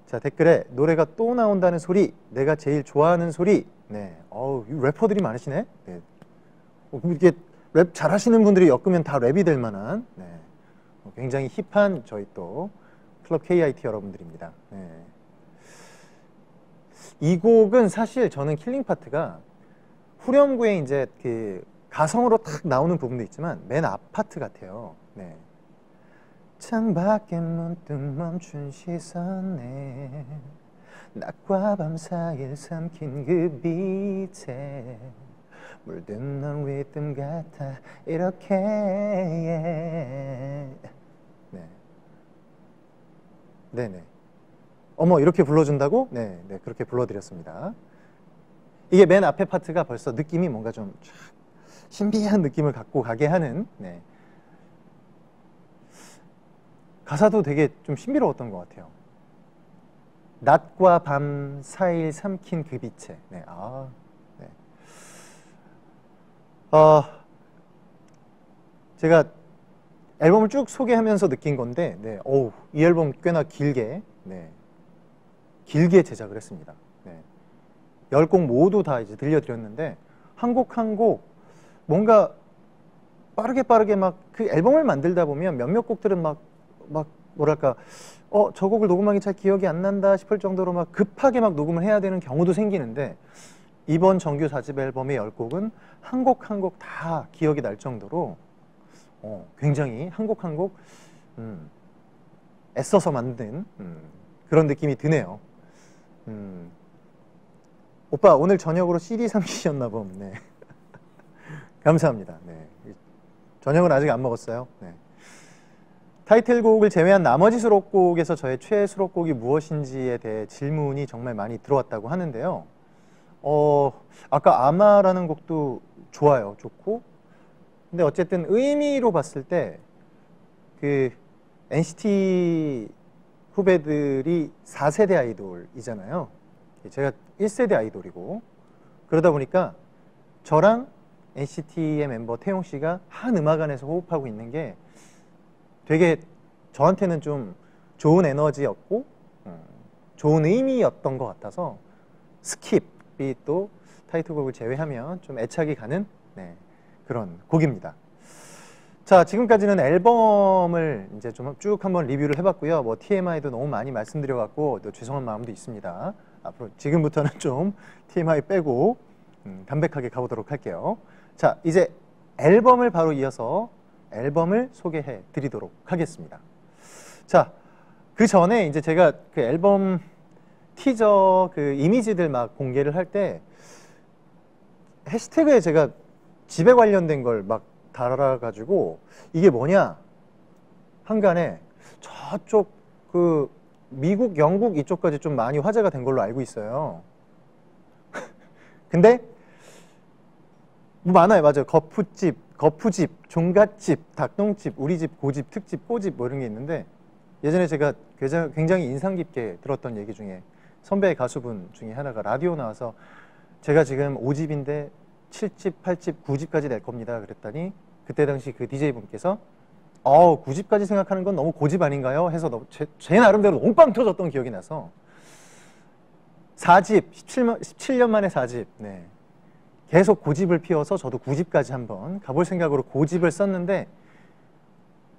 자, 댓글에 노래가 또 나온다는 소리, 내가 제일 좋아하는 소리. 네, 래퍼들이 많으시네. 네. 이렇게 랩 잘하시는 분들이 엮으면 다 랩이 될 만한, 네, 굉장히 힙한 저희 또 클럽 KIT 여러분들입니다. 네. 이 곡은 사실 저는 킬링 파트가 후렴구에 이제 그 가성으로 탁 나오는 부분도 있지만 맨 앞 파트 같아요. 네. 창밖에 문득 멈춘 시선에 낮과 밤 사이를 삼킨 그 빛에 물든 넌 리듬 같아 이렇게. 네. 네네. 어머, 이렇게 불러준다고? 네, 네, 그렇게 불러드렸습니다. 이게 맨 앞에 파트가 벌써 느낌이 뭔가 좀 신비한 느낌을 갖고 가게 하는, 네, 가사도 되게 좀 신비로웠던 것 같아요. 낮과 밤 사이를 삼킨 그 빛에. 네, 네. 제가 앨범을 쭉 소개하면서 느낀 건데, 네, 이 앨범 꽤나 길게, 네, 길게 제작을 했습니다. 네. 10곡 모두 다 이제 들려드렸는데, 한 곡 한 곡 뭔가 빠르게 막 그 앨범을 만들다 보면 몇몇 곡들은 막 뭐랄까, 저 곡을 녹음하기 잘 기억이 안 난다 싶을 정도로 막 급하게 막 녹음을 해야 되는 경우도 생기는데, 이번 정규 4집 앨범의 10곡은 한 곡 한 곡 다 기억이 날 정도로 굉장히 한 곡 한 곡 애써서 만든 그런 느낌이 드네요. 오빠 오늘 저녁으로 CD 삼키셨나 봄. 네. 감사합니다. 네. 저녁은 아직 안 먹었어요. 네. 타이틀곡을 제외한 나머지 수록곡에서 저의 최애 수록곡이 무엇인지에 대해 질문이 정말 많이 들어왔다고 하는데요. 아까 아마라는 곡도 좋아요. 좋고. 근데 어쨌든 의미로 봤을 때 그 NCT 후배들이 4세대 아이돌이잖아요. 제가 1세대 아이돌이고, 그러다 보니까 저랑 NCT의 멤버 태용 씨가 한 음악안에서 호흡하고 있는 게 되게 저한테는 좀 좋은 에너지였고 좋은 의미였던 것 같아서 스킵이 또 타이틀곡을 제외하면 좀 애착이 가는 그런 곡입니다. 자, 지금까지는 앨범을 이제 좀 쭉 한번 리뷰를 해봤고요. 뭐 TMI도 너무 많이 말씀드려갖고 또 죄송한 마음도 있습니다. 앞으로 지금부터는 좀 TMI 빼고 담백하게 가보도록 할게요. 자, 이제 앨범을 바로 이어서 앨범을 소개해 드리도록 하겠습니다. 자, 그 전에 이제 제가 그 앨범 티저 그 이미지들 막 공개를 할 때 해시태그에 제가 집에 관련된 걸 막 달아가지고 이게 뭐냐 한간에 저쪽 그 미국, 영국 이쪽까지 좀 많이 화제가 된 걸로 알고 있어요. 근데 뭐 많아요. 맞아요. 거푸집, 종갓집, 닭똥집, 우리집, 고집, 특집, 꼬집 뭐 이런 게 있는데 예전에 제가 굉장히 인상 깊게 들었던 얘기 중에 선배 가수분 중에 하나가 라디오 나와서 제가 지금 5집인데 7집, 8집, 9집까지 낼 겁니다. 그랬더니 그때 당시 그 DJ분께서 9집까지 생각하는 건 너무 고집 아닌가요? 해서 제 나름대로 너무 빵 터졌던 기억이 나서 4집, 17년 만에 4집 계속 고집을 피워서 저도 9집까지 한번 가볼 생각으로 고집을 썼는데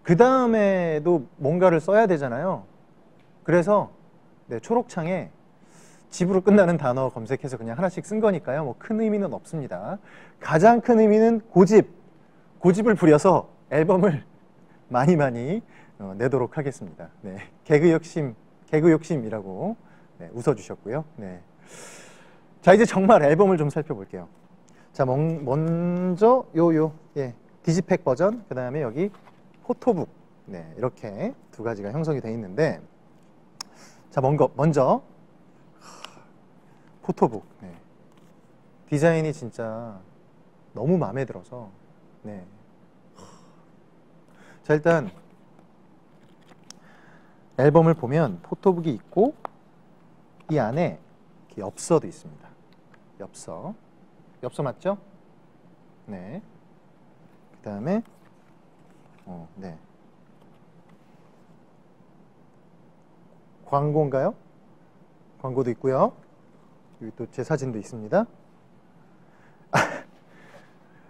그 다음에도 뭔가를 써야 되잖아요. 그래서 초록창에 집으로 끝나는 단어 검색해서 그냥 하나씩 쓴 거니까요. 뭐 큰 의미는 없습니다. 가장 큰 의미는 고집을 부려서 앨범을 많이 내도록 하겠습니다. 개그 욕심이라고 웃어주셨고요. 자, 이제 정말 앨범을 좀 살펴볼게요. 자, 먼저 디지팩 버전, 그 다음에 여기 포토북, 이렇게 두 가지가 형성이 되어 있는데, 자, 먼저 포토북. 디자인이 진짜 너무 마음에 들어서 자, 일단 앨범을 보면 포토북이 있고 이 안에 이렇게 엽서도 있습니다. 엽서 맞죠? 그 다음에 광고인가요? 광고도 있고요. 여기 또 제 사진도 있습니다.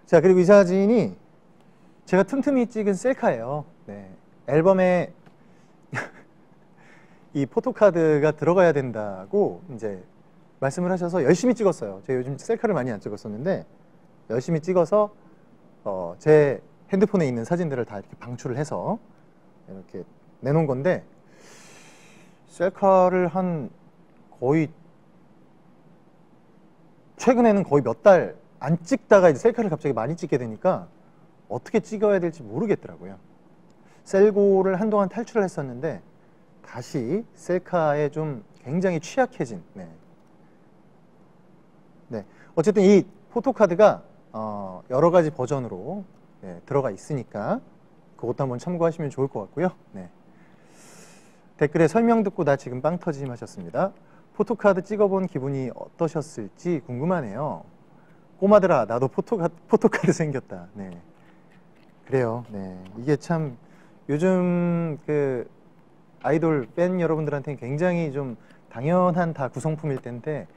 자, 그리고 이 사진이 제가 틈틈이 찍은 셀카예요. 앨범에 이 포토카드가 들어가야 된다고 이제 말씀을 하셔서 열심히 찍었어요. 제가 요즘 셀카를 많이 안 찍었었는데 열심히 찍어서 제 핸드폰에 있는 사진들을 다 이렇게 방출을 해서 이렇게 내놓은 건데 셀카를 한 거의 최근에는 거의 몇 달 안 찍다가 이제 셀카를 갑자기 많이 찍게 되니까 어떻게 찍어야 될지 모르겠더라고요. 셀고를 한동안 탈출을 했었는데 다시 셀카에 좀 굉장히 취약해진 어쨌든 이 포토카드가 여러 가지 버전으로 들어가 있으니까 그것도 한번 참고하시면 좋을 것 같고요. 댓글에 설명 듣고 나 지금 빵 터짐 하셨습니다. 포토카드 찍어본 기분이 어떠셨을지 궁금하네요. 꼬마들아, 나도 포토카드 생겼다. 그래요. 이게 참 요즘 그 아이돌 팬 여러분들한테는 굉장히 좀 당연한 다 구성품일 텐데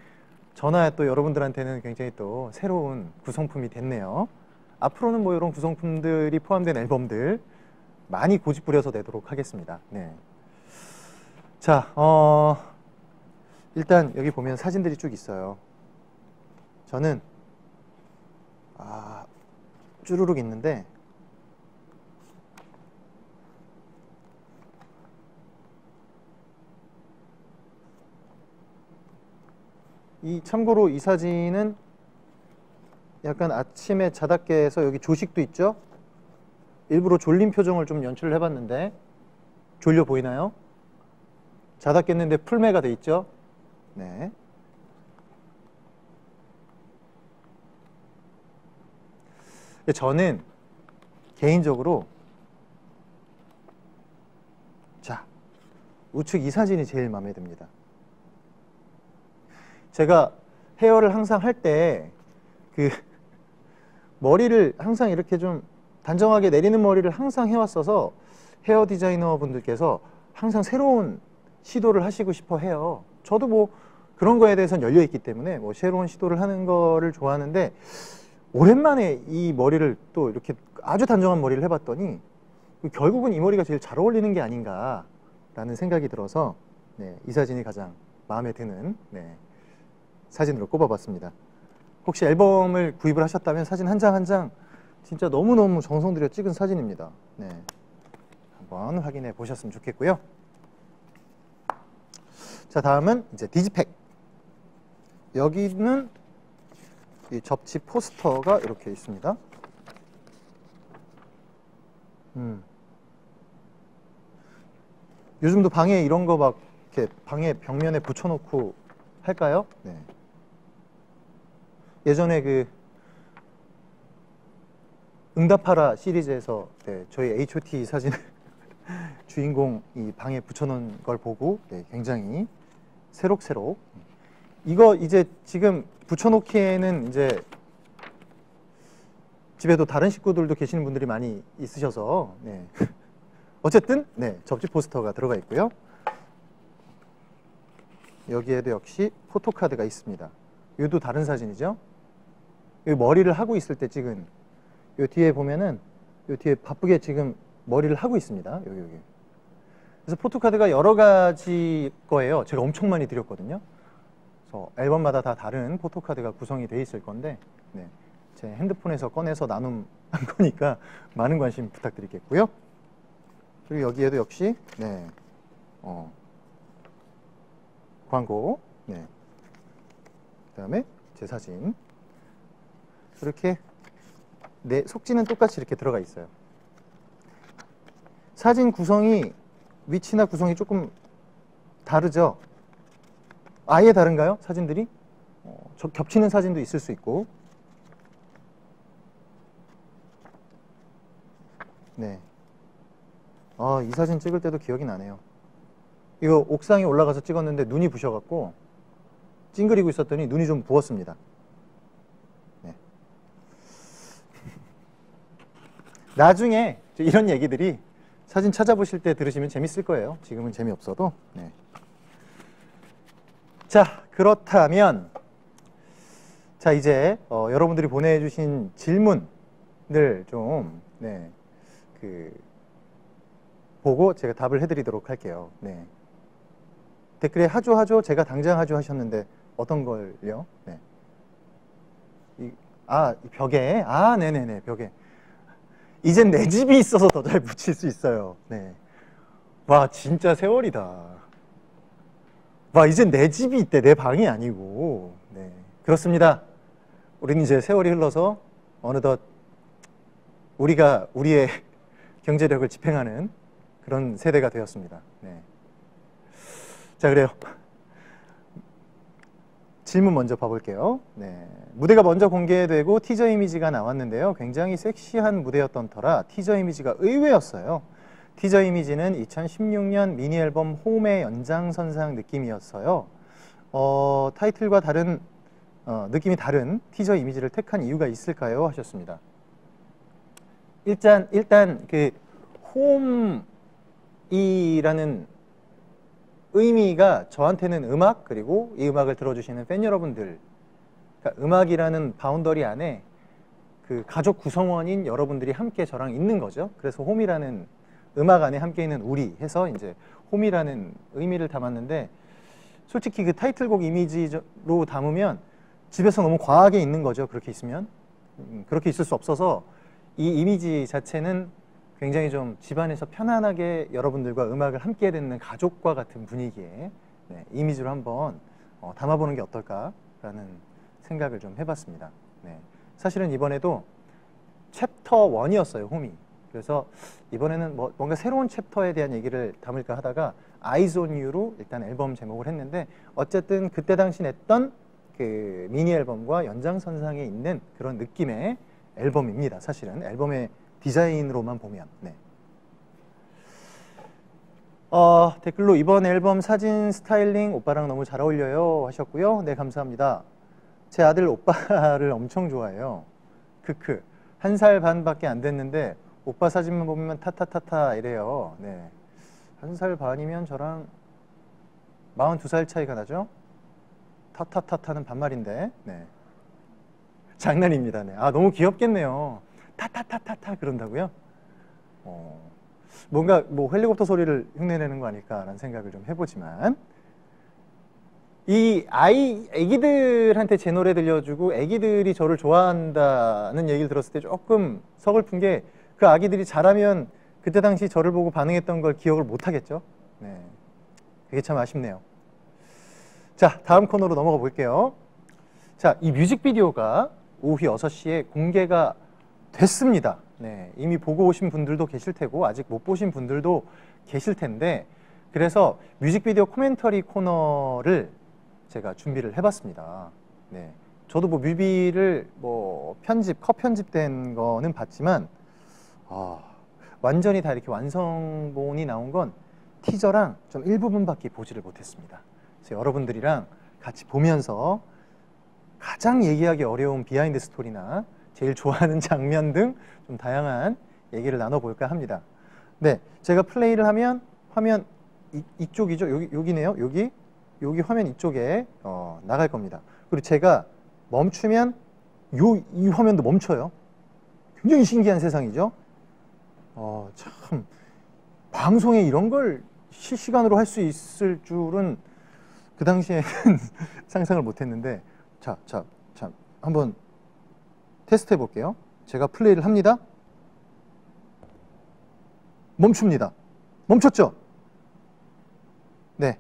저나 또 여러분들한테는 굉장히 또 새로운 구성품이 됐네요. 앞으로는 뭐 이런 구성품들이 포함된 앨범들 많이 고집 부려서 내도록 하겠습니다. 자, 일단 여기 보면 사진들이 쭉 있어요. 저는 쭈루룩 있는데 참고로 이 사진은 약간 아침에 자다 깨서 여기 조식도 있죠? 일부러 졸린 표정을 좀 연출을 해봤는데 졸려 보이나요? 자다 깼는데 풀매가 돼 있죠? 저는 개인적으로 자, 우측 이 사진이 제일 마음에 듭니다. 제가 헤어를 항상 할 때 그 머리를 항상 이렇게 좀 단정하게 내리는 머리를 항상 해왔어서 헤어 디자이너 분들께서 항상 새로운 시도를 하시고 싶어 해요. 저도 뭐 그런 거에 대해서는 열려 있기 때문에 뭐 새로운 시도를 하는 거를 좋아하는데, 오랜만에 이 머리를 또 이렇게 아주 단정한 머리를 해봤더니 결국은 이 머리가 제일 잘 어울리는 게 아닌가라는 생각이 들어서 네, 이 사진이 가장 마음에 드는 네, 사진으로 꼽아봤습니다. 혹시 앨범을 구입을 하셨다면 사진 한 장 한 장 진짜 너무너무 정성 들여 찍은 사진입니다. 네, 한번 확인해 보셨으면 좋겠고요. 자, 다음은 이제 디지팩. 여기는 이 접지 포스터가 이렇게 있습니다. 요즘도 방에 이런 거 막 이렇게 방에 벽면에 붙여놓고 할까요? 네. 예전에 그 응답하라 시리즈에서 네, 저희 H.O.T 사진을 주인공이 방에 붙여놓은 걸 보고 네, 굉장히 새록새록. 이거 이제 지금 붙여놓기에는 이제 집에도 다른 식구들도 계시는 분들이 많이 있으셔서 네. 어쨌든 네, 접지 포스터가 들어가 있고요. 여기에도 역시 포토카드가 있습니다. 이것도 다른 사진이죠. 여기 머리를 하고 있을 때 찍은, 요 뒤에 보면은 요 뒤에 바쁘게 지금 머리를 하고 있습니다. 여기. 그래서 포토카드가 여러 가지 거예요. 제가 엄청 많이 드렸거든요. 그래서 앨범마다 다 다른 포토카드가 구성이 돼 있을 건데 네, 제 핸드폰에서 꺼내서 나눔한 거니까 많은 관심 부탁드리겠고요. 그리고 여기에도 역시 네, 광고, 네, 그다음에 제 사진 이렇게 네, 속지는 똑같이 이렇게 들어가 있어요. 사진 구성이 위치나 구성이 조금 다르죠? 아예 다른가요? 사진들이? 겹치는 사진도 있을 수 있고. 네. 이 사진 찍을 때도 기억이 나네요. 이거 옥상에 올라가서 찍었는데 눈이 부셔갖고 찡그리고 있었더니 눈이 좀 부었습니다. 네. 나중에 이런 얘기들이 사진 찾아보실 때 들으시면 재밌을 거예요. 지금은 재미없어도. 네. 자, 그렇다면 자, 이제 여러분들이 보내주신 질문들 좀 네, 보고 제가 답을 해드리도록 할게요. 네. 댓글에 하죠 제가 당장 하죠 하셨는데 어떤 걸요? 네. 이 벽에 네네네, 벽에. 이젠 내 집이 있어서 더 잘 붙일 수 있어요. 네. 와, 진짜 세월이다. 와, 이젠 내 집이 있대. 내 방이 아니고. 네. 그렇습니다. 우리는 이제 세월이 흘러서 어느덧 우리가 우리의 경제력을 집행하는 그런 세대가 되었습니다. 네. 자, 그래요. 질문 먼저 봐볼게요. 네. 무대가 먼저 공개되고 티저 이미지가 나왔는데요. 굉장히 섹시한 무대였던 터라 티저 이미지가 의외였어요. 티저 이미지는 2016년 미니 앨범 홈의 연장선상 느낌이었어요. 타이틀과 다른 느낌이 다른 티저 이미지를 택한 이유가 있을까요? 하셨습니다. 일단 그 홈이라는 의미가 저한테는 음악, 그리고 이 음악을 들어주시는 팬 여러분들, 그러니까 음악이라는 바운더리 안에 그 가족 구성원인 여러분들이 함께 저랑 있는 거죠. 그래서 홈이라는 음악 안에 함께 있는 우리 해서 이제 홈이라는 의미를 담았는데, 솔직히 그 타이틀곡 이미지로 담으면 집에서 너무 과하게 있는 거죠. 그렇게 있으면 그렇게 있을 수 없어서 이 이미지 자체는 굉장히 좀 집안에서 편안하게 여러분들과 음악을 함께 듣는 가족과 같은 분위기의 네, 이미지로 한번 담아보는 게 어떨까라는 생각을 좀 해봤습니다. 네. 사실은 이번에도 챕터 1이었어요, 홈이. 그래서 이번에는 뭔가 새로운 챕터에 대한 얘기를 담을까 하다가 Eyes on You로 일단 앨범 제목을 했는데, 어쨌든 그때 당시 냈던 그 미니 앨범과 연장선상에 있는 그런 느낌의 앨범입니다. 사실은 앨범의 디자인으로만 보면. 네. 댓글로 이번 앨범 사진 스타일링 오빠랑 너무 잘 어울려요 하셨고요. 네, 감사합니다. 제 아들 오빠를 엄청 좋아해요. 크크. 한 살 반밖에 안 됐는데 오빠 사진만 보면 타타타타 이래요. 네. 한 살 반이면 저랑 42살 차이가 나죠? 타타타타는 반말인데. 네. 장난입니다. 네. 아, 너무 귀엽겠네요. 타타타타타 그런다고요? 뭔가 뭐 헬리콥터 소리를 흉내내는 거 아닐까라는 생각을 좀 해보지만, 이 애기들한테 제 노래 들려주고 애기들이 저를 좋아한다는 얘기를 들었을 때 조금 서글픈 게, 그 아기들이 자라면 그때 당시 저를 보고 반응했던 걸 기억을 못 하겠죠. 네. 그게 참 아쉽네요. 자, 다음 코너로 넘어가 볼게요. 자, 이 뮤직비디오가 오후 6시에 공개가 됐습니다. 네, 이미 보고 오신 분들도 계실 테고 아직 못 보신 분들도 계실 텐데, 그래서 뮤직비디오 코멘터리 코너를 제가 준비를 해봤습니다. 네, 저도 뭐 뮤비를 뭐 컷 편집된 거는 봤지만 완전히 다 이렇게 완성본이 나온 건 티저랑 좀 일부분밖에 보지를 못했습니다. 그래서 여러분들이랑 같이 보면서 가장 얘기하기 어려운 비하인드 스토리나 제일 좋아하는 장면 등 좀 다양한 얘기를 나눠볼까 합니다. 네, 제가 플레이를 하면 화면 이쪽이죠. 여기네요. 여기 화면 이쪽에 나갈 겁니다. 그리고 제가 멈추면 이 화면도 멈춰요. 굉장히 신기한 세상이죠. 참 방송에 이런 걸 실시간으로 할 수 있을 줄은 그 당시에는 상상을 못했는데, 자, 한번 테스트 해볼게요. 제가 플레이를 합니다. 멈춥니다. 멈췄죠? 네,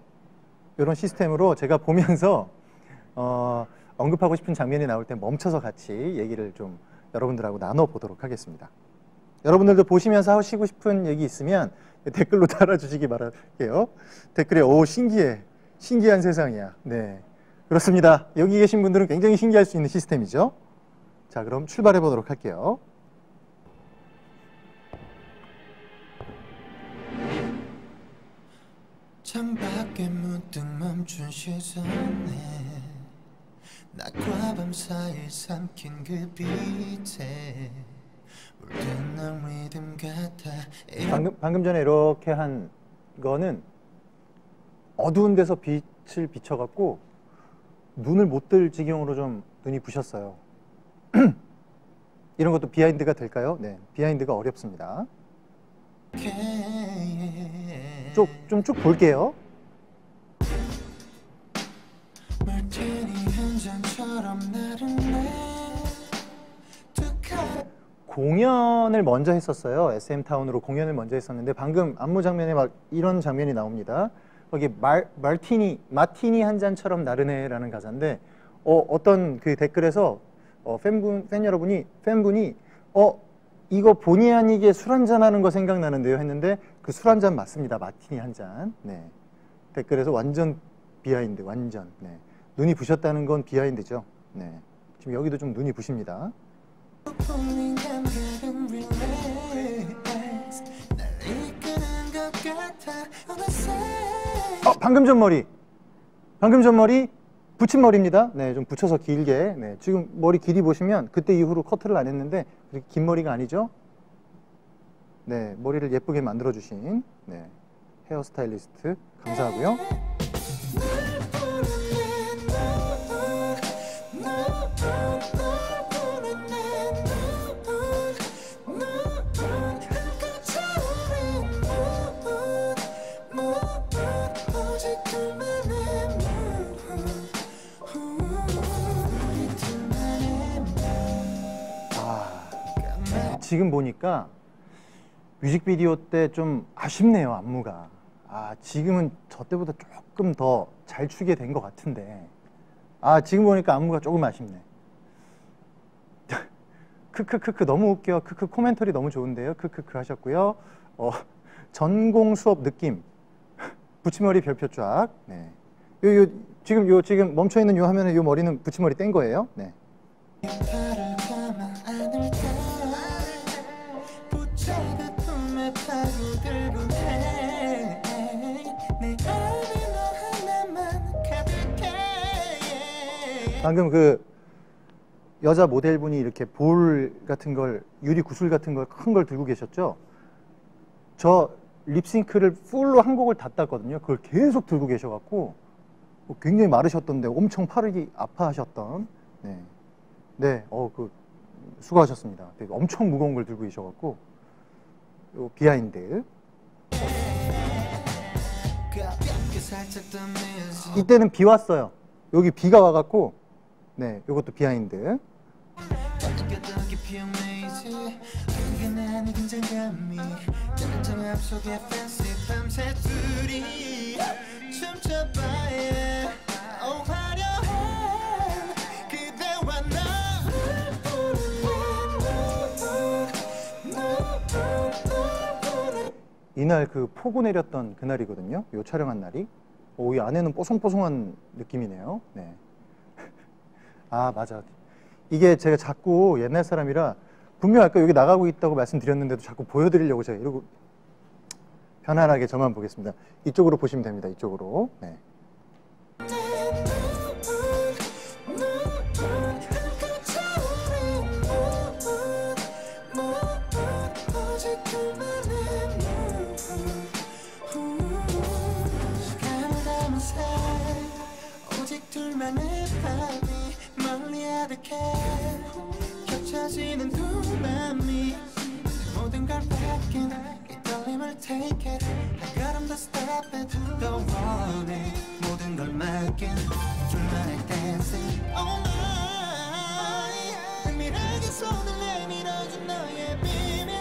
이런 시스템으로 제가 보면서 언급하고 싶은 장면이 나올 때 멈춰서 같이 얘기를 좀 여러분들하고 나눠보도록 하겠습니다. 여러분들도 보시면서 하시고 싶은 얘기 있으면 댓글로 달아주시기 바랄게요. 댓글에 오, 신기한 세상이야. 네, 그렇습니다. 여기 계신 분들은 굉장히 신기할 수 있는 시스템이죠. 자, 그럼 출발해 보도록 할게요. 창밖에 문득 멈춘 시선에 낮과 밤 사이 삼킨 그 빛에 물든 리듬 같아. 방금 전에 이렇게 한 거는 어두운 데서 빛을 비춰갖고 눈을 못 뜰 지경으로 좀 눈이 부셨어요. 이런 것도 비하인드가 될까요? 네, 비하인드가 어렵습니다. 좀 쭉 볼게요. 공연을 먼저 했었어요. SM타운으로 공연을 먼저 했었는데, 방금 안무 장면에 막 이런 장면이 나옵니다. 거기 마티니 한 잔처럼 나르네라는 가사인데, 어떤 그 댓글에서 팬분이 이거 본의 아니게 술 한잔 하는 거 생각나는데요 했는데, 그 술 한잔 맞습니다. 마티니 한 잔. 네. 댓글에서 완전 비하인드, 완전. 네. 눈이 부셨다는 건 비하인드죠. 네. 지금 여기도 좀 눈이 부십니다. 방금 전 머리 붙임머리입니다. 네, 좀 붙여서 길게. 네, 지금 머리 길이 보시면 그때 이후로 커트를 안 했는데 그렇게 긴 머리가 아니죠? 네, 머리를 예쁘게 만들어주신 헤어스타일리스트 감사하고요. 지금 보니까 뮤직비디오 때 좀 아쉽네요, 안무가. 지금은 저 때보다 조금 더 잘 추게 된 것 같은데, 지금 보니까 안무가 조금 아쉽네. 크크크크 너무 웃겨. 크크 코멘터리 너무 좋은데요. 크크크 하셨고요. 전공 수업 느낌. 붙임머리 별표 쫙. 네. 지금 멈춰 있는 요 화면에 요 머리는 붙임머리 뗀 거예요. 네. 방금 여자 모델분이 이렇게 볼 같은 걸, 유리 구슬 같은 걸 큰 걸 들고 계셨죠? 저 립싱크를 풀로 한 곡을 다 땄거든요. 그걸 계속 들고 계셔갖고 굉장히 마르셨던데 엄청 팔이 아파하셨던. 네, 네, 수고하셨습니다. 되게 엄청 무거운 걸 들고 계셔갖고. 요 비하인드. 이때는 비 왔어요. 여기 비가 와갖고, 네, 요것도 비하인드. 이날 그 폭우 내렸던 그날이거든요. 요 촬영한 날이. 이 안에는 뽀송뽀송한 느낌이네요. 네. 아, 맞아. 이게 제가 자꾸 옛날 사람이라 분명 아까 여기 나가고 있다고 말씀드렸는데도 자꾸 보여드리려고 제가 이러고 편안하게 저만 보겠습니다. 이쪽으로 보시면 됩니다. 이쪽으로. 네. 겹쳐지는 두 맘이 모든 걸 뺏긴 이 떨림을 take it 한 걸음 더 step it Don't worry 모든 걸 맡긴 둘만의 dancing Oh my 은밀하게 손을 내밀어준 너의 비밀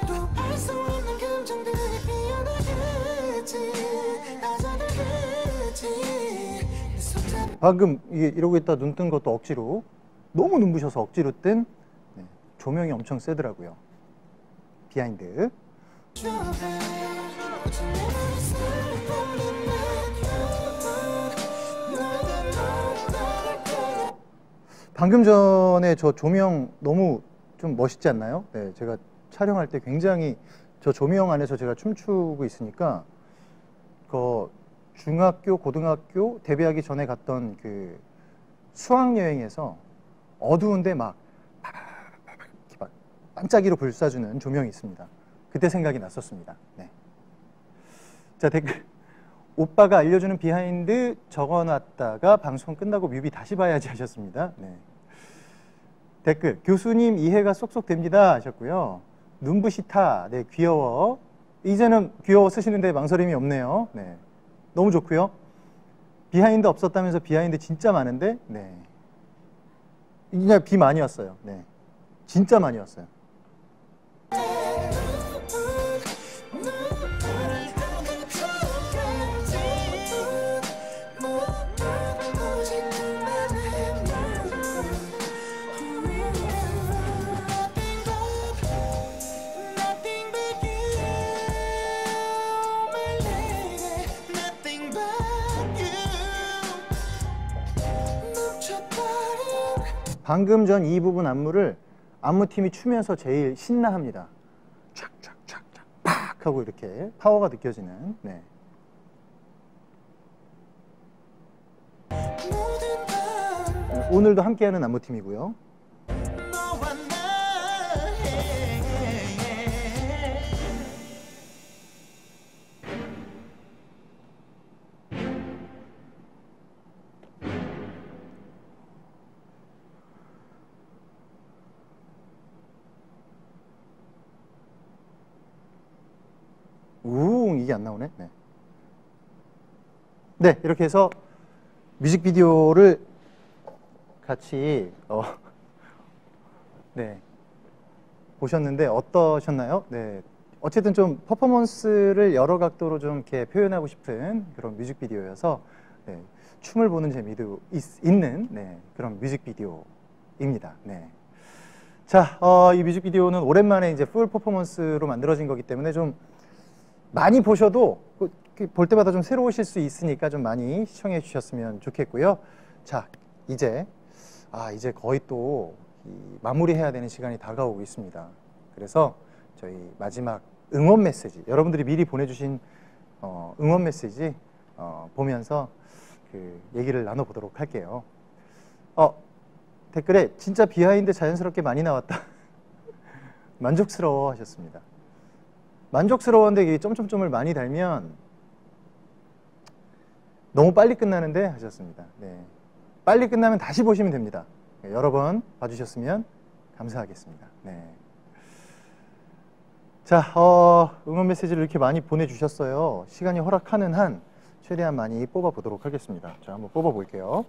또 알 수 없는 감정들이 피어나겠지 나서들겠지 방금 이러고 있다 눈 뜬 것도 억지로, 너무 눈부셔서 억지로 뜬. 네, 조명이 엄청 세더라고요. 비하인드. 방금 전에 저 조명 너무 좀 멋있지 않나요? 네, 제가 촬영할 때 굉장히 저 조명 안에서 제가 춤추고 있으니까 중학교, 고등학교 데뷔하기 전에 갔던 그 수학여행에서 어두운데 막 반짝이로 불사주는 조명이 있습니다. 그때 생각이 났었습니다. 네. 자, 댓글. 오빠가 알려주는 비하인드 적어놨다가 방송 끝나고 뮤비 다시 봐야지 하셨습니다. 네. 댓글. 교수님 이해가 쏙쏙 됩니다 하셨고요. 눈부시타. 네, 귀여워. 이제는 귀여워 쓰시는데 망설임이 없네요. 네. 너무 좋고요. 비하인드 없었다면서 비하인드 진짜 많은데, 네. 그냥 비 많이 왔어요. 네. 진짜 많이 왔어요. 방금 전 이 부분 안무를 안무팀이 추면서 제일 신나합니다. 촥촥촥촥 팍 하고 이렇게 파워가 느껴지는. 네. 오늘도 함께하는 안무팀이고요. 이게 안 나오네. 네. 네, 이렇게 해서 뮤직비디오를 같이 네, 보셨는데 어떠셨나요? 네, 어쨌든 좀 퍼포먼스를 여러 각도로 좀 이렇게 표현하고 싶은 그런 뮤직비디오여서 네, 춤을 보는 재미도 있는 네, 그런 뮤직비디오입니다. 네. 자, 이 뮤직비디오는 오랜만에 이제 풀 퍼포먼스로 만들어진 거기 때문에 좀 많이 보셔도 볼 때마다 좀 새로우실 수 있으니까 좀 많이 시청해 주셨으면 좋겠고요. 자, 이제 거의 또 마무리해야 되는 시간이 다가오고 있습니다. 그래서 저희 마지막 응원 메시지, 여러분들이 미리 보내주신 응원 메시지 보면서 그 얘기를 나눠보도록 할게요. 댓글에 진짜 비하인드 자연스럽게 많이 나왔다. 만족스러워 하셨습니다. 만족스러웠는데 이게 점점점을 많이 달면 너무 빨리 끝나는데 하셨습니다. 네. 빨리 끝나면 다시 보시면 됩니다. 네, 여러 번 봐주셨으면 감사하겠습니다. 네. 자, 응원 메시지를 이렇게 많이 보내주셨어요. 시간이 허락하는 한 최대한 많이 뽑아보도록 하겠습니다. 자, 한번 뽑아볼게요.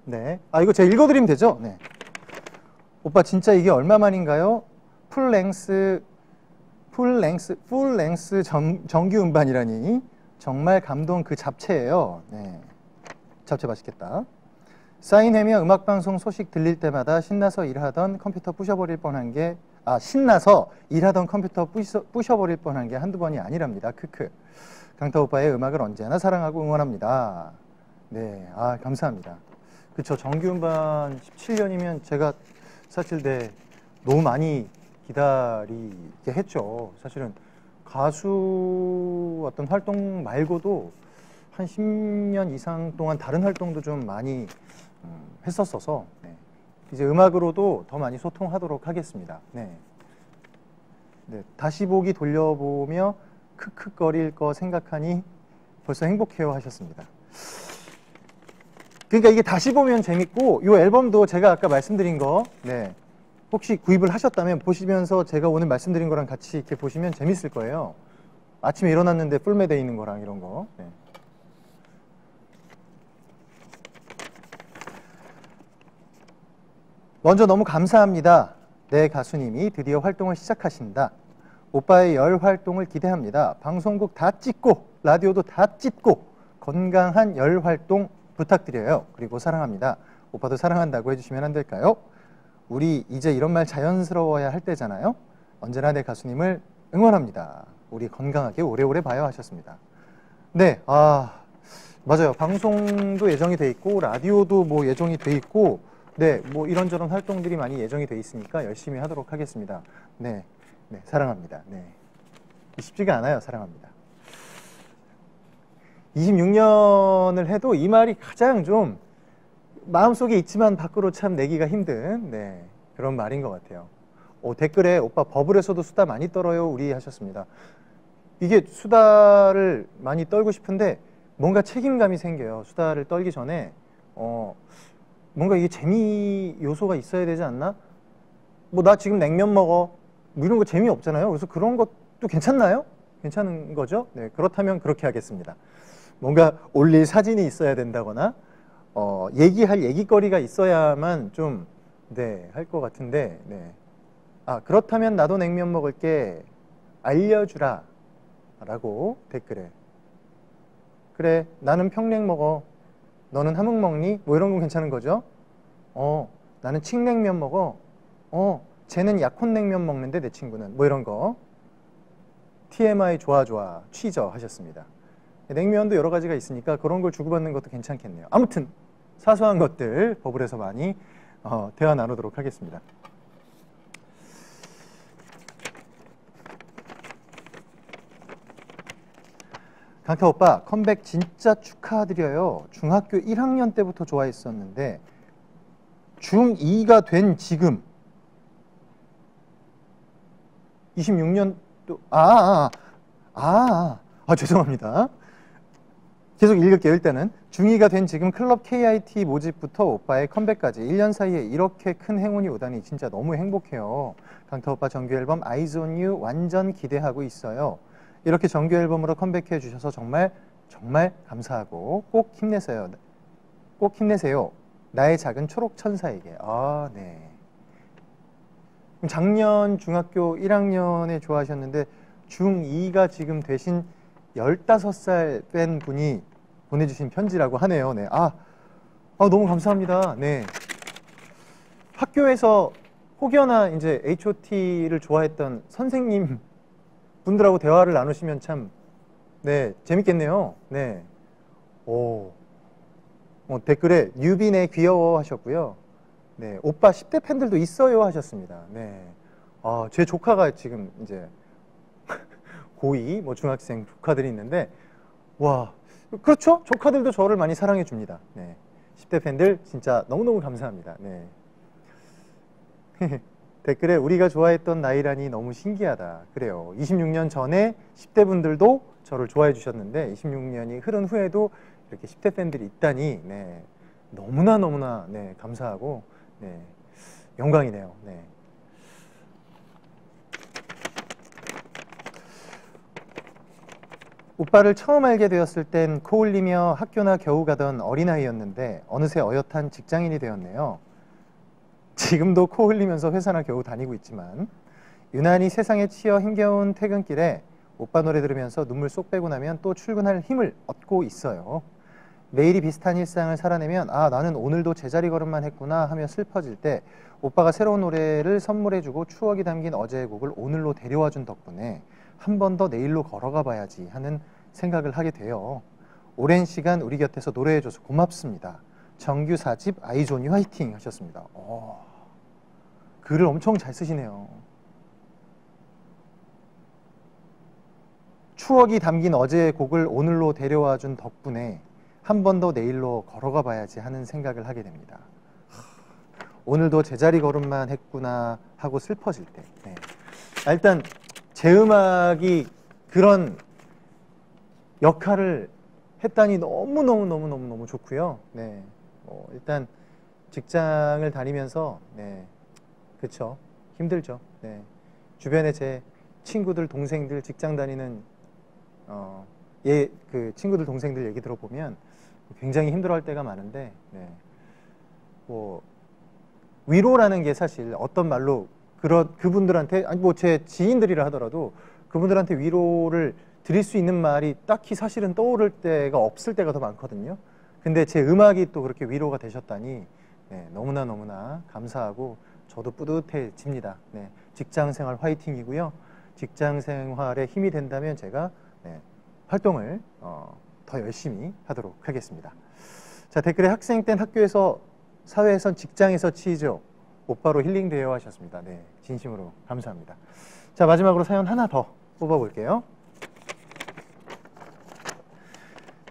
네. 이거 제가 읽어드리면 되죠? 네. 오빠 진짜 이게 얼마만인가요? 풀랭스 정규 음반이라니 정말 감동 그 잡채예요. 네. 잡채 맛있겠다. 사인회며 음악방송 소식 들릴 때마다 신나서 일하던 컴퓨터 부셔버릴 뻔한 게 신나서 일하던 컴퓨터 부셔버릴 뻔한 게 한두 번이 아니랍니다. 크크. 강타 오빠의 음악을 언제나 사랑하고 응원합니다. 네, 감사합니다. 그쵸, 정규 음반 17년이면 제가 사실 너무 많이 기다리게 했죠. 사실은 가수 어떤 활동 말고도 한 10년 이상 동안 다른 활동도 좀 많이 했었어서 네. 이제 음악으로도 더 많이 소통하도록 하겠습니다. 네. 네. 다시 보기 돌려보며 크크거릴 거 생각하니 벌써 행복해요 하셨습니다. 그러니까 이게 다시 보면 재밌고 이 앨범도 제가 아까 말씀드린 거 네. 혹시 구입을 하셨다면 보시면서 제가 오늘 말씀드린 거랑 같이 이렇게 보시면 재밌을 거예요. 아침에 일어났는데 풀매돼 있는 거랑 이런 거. 네. 먼저 너무 감사합니다. 내 가수님이 드디어 활동을 시작하신다. 오빠의 열 활동을 기대합니다. 방송국 다 찍고 라디오도 다 찍고 건강한 열 활동 부탁드려요. 그리고 사랑합니다. 오빠도 사랑한다고 해주시면 안 될까요? 우리 이제 이런 말 자연스러워야 할 때잖아요. 언제나 내 가수님을 응원합니다. 우리 건강하게 오래오래 봐요 하셨습니다. 네, 맞아요. 방송도 예정이 돼 있고 라디오도 뭐 예정이 돼 있고 네, 뭐 이런저런 활동들이 많이 예정이 돼 있으니까 열심히 하도록 하겠습니다. 네, 네, 사랑합니다. 네, 쉽지가 않아요. 사랑합니다. 26년을 해도 이 말이 가장 좀 마음속에 있지만 밖으로 참 내기가 힘든 네, 그런 말인 것 같아요. 댓글에 오빠 버블에서도 수다 많이 떨어요 우리 하셨습니다. 이게 수다를 많이 떨고 싶은데 뭔가 책임감이 생겨요. 수다를 떨기 전에 뭔가 이게 재미 요소가 있어야 되지 않나? 뭐 나 지금 냉면 먹어 뭐 이런 거 재미없잖아요. 그래서 그런 것도 괜찮나요? 괜찮은 거죠? 네, 그렇다면 그렇게 하겠습니다. 뭔가 올릴 사진이 있어야 된다거나 얘기할 얘기거리가 있어야만 좀 네, 할 것 같은데 네. 그렇다면 나도 냉면 먹을게 알려주라 라고 댓글에 그래 나는 평냉 먹어 너는 함흥 먹니? 뭐 이런 건 괜찮은 거죠? 나는 칡냉면 먹어 쟤는 약혼냉면 먹는데 내 친구는 뭐 이런 거 TMI 좋아 취저 하셨습니다. 냉면도 여러 가지가 있으니까 그런 걸 주고받는 것도 괜찮겠네요. 아무튼 사소한 것들 버블에서 많이 대화 나누도록 하겠습니다. 강타 오빠 컴백 진짜 축하드려요. 중학교 1학년 때부터 좋아했었는데 중2가 된 지금 26년도 죄송합니다. 계속 읽을게요. 일단은 중2가 된 지금 클럽 KIT 모집부터 오빠의 컴백까지 1년 사이에 이렇게 큰 행운이 오다니 진짜 너무 행복해요. 강타 오빠 정규 앨범 Eyes on You 완전 기대하고 있어요. 이렇게 정규 앨범으로 컴백해 주셔서 정말 감사하고 꼭 힘내세요. 꼭 힘내세요. 나의 작은 초록 천사에게. 네. 작년 중학교 1학년에 좋아하셨는데 중2가 지금 되신 15살 뺀 분이 보내주신 편지라고 하네요. 네. 너무 감사합니다. 네. 학교에서 혹여나 이제 H.O.T를 좋아했던 선생님 분들하고 대화를 나누시면 참, 네, 재밌겠네요. 네. 댓글에 뉴빈의 귀여워 하셨고요. 네, 오빠 10대 팬들도 있어요 하셨습니다. 네. 제 조카가 지금 이제 고2, 뭐 중학생 조카들이 있는데, 와, 그렇죠? 조카들도 저를 많이 사랑해 줍니다. 네. 10대 팬들 진짜 너무너무 감사합니다. 네. 댓글에 우리가 좋아했던 나이라니 너무 신기하다. 그래요. 26년 전에 10대 분들도 저를 좋아해 주셨는데 26년이 흐른 후에도 이렇게 10대 팬들이 있다니 네. 너무나 네, 감사하고 네, 영광이네요. 네. 오빠를 처음 알게 되었을 땐 코 흘리며 학교나 겨우 가던 어린아이였는데 어느새 어엿한 직장인이 되었네요. 지금도 코 흘리면서 회사나 겨우 다니고 있지만 유난히 세상에 치여 힘겨운 퇴근길에 오빠 노래 들으면서 눈물 쏙 빼고 나면 또 출근할 힘을 얻고 있어요. 매일이 비슷한 일상을 살아내면 아 나는 오늘도 제자리 걸음만 했구나 하며 슬퍼질 때 오빠가 새로운 노래를 선물해주고 추억이 담긴 어제의 곡을 오늘로 데려와준 덕분에 한 번 더 내일로 걸어가 봐야지 하는 생각을 하게 돼요. 오랜 시간 우리 곁에서 노래해줘서 고맙습니다. 정규 4집 아이존이 화이팅 하셨습니다. 글을 엄청 잘 쓰시네요. 추억이 담긴 어제의 곡을 오늘로 데려와준 덕분에 한 번 더 내일로 걸어가 봐야지 하는 생각을 하게 됩니다. 오늘도 제자리 걸음만 했구나 하고 슬퍼질 때 네. 일단 제 음악이 그런 역할을 했다니 너무 좋고요. 네. 일단 직장을 다니면서 네. 그쵸 힘들죠. 네. 주변에 제 친구들 동생들 직장 다니는 그 친구들 동생들 얘기 들어보면 굉장히 힘들어할 때가 많은데 네. 뭐 위로라는 게 사실 어떤 말로 그분들한테 아니 뭐 제 지인들이라 하더라도 그분들한테 위로를 드릴 수 있는 말이 딱히 사실은 떠오를 때가 없을 때가 더 많거든요. 근데 제 음악이 또 그렇게 위로가 되셨다니 네, 너무나 감사하고 저도 뿌듯해집니다. 네, 직장 생활 화이팅이고요. 직장 생활에 힘이 된다면 제가 네, 활동을 더 열심히 하도록 하겠습니다. 자, 댓글에 학생 땐 학교에서 사회에선 직장에서 치이죠. 오빠로 힐링되어 하셨습니다. 네, 진심으로 감사합니다. 자, 마지막으로 사연 하나 더 뽑아볼게요.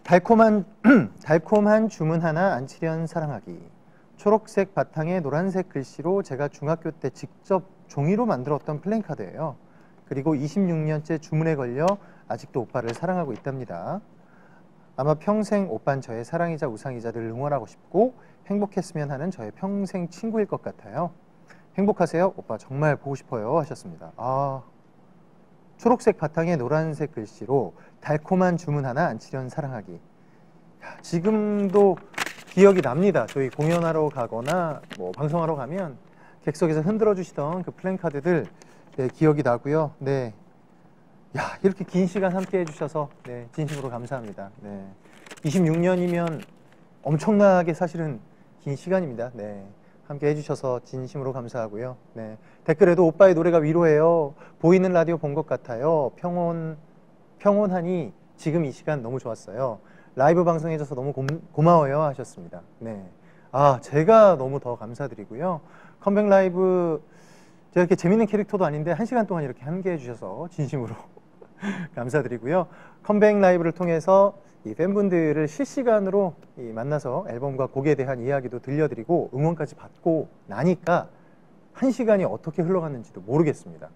달콤한 주문 하나 안치련 사랑하기. 초록색 바탕에 노란색 글씨로 제가 중학교 때 직접 종이로 만들었던 플랜카드예요. 그리고 26년째 주문에 걸려 아직도 오빠를 사랑하고 있답니다. 아마 평생 오빤 저의 사랑이자 우상이자 늘 응원하고 싶고 행복했으면 하는 저의 평생 친구일 것 같아요. 행복하세요. 오빠 정말 보고 싶어요 하셨습니다. 초록색 바탕에 노란색 글씨로 달콤한 주문 하나 안치련 사랑하기. 지금도 기억이 납니다. 저희 공연하러 가거나 뭐 방송하러 가면 객석에서 흔들어 주시던 그 플랜카드들 네, 기억이 나고요. 네. 야, 이렇게 긴 시간 함께 해주셔서 네, 진심으로 감사합니다. 네. 26년이면 엄청나게 사실은 긴 시간입니다. 네. 함께 해주셔서 진심으로 감사하고요. 네. 댓글에도 오빠의 노래가 위로해요. 보이는 라디오 본 것 같아요. 평온하니 지금 이 시간 너무 좋았어요. 라이브 방송해줘서 너무 고마워요 하셨습니다. 네. 제가 너무 더 감사드리고요. 컴백 라이브 제가 이렇게 재밌는 캐릭터도 아닌데 1시간 동안 이렇게 함께 해주셔서 진심으로 감사드리고요. 컴백 라이브를 통해서 이 팬분들을 실시간으로 만나서 앨범과 곡에 대한 이야기도 들려드리고 응원까지 받고 나니까 1시간이 어떻게 흘러갔는지도 모르겠습니다.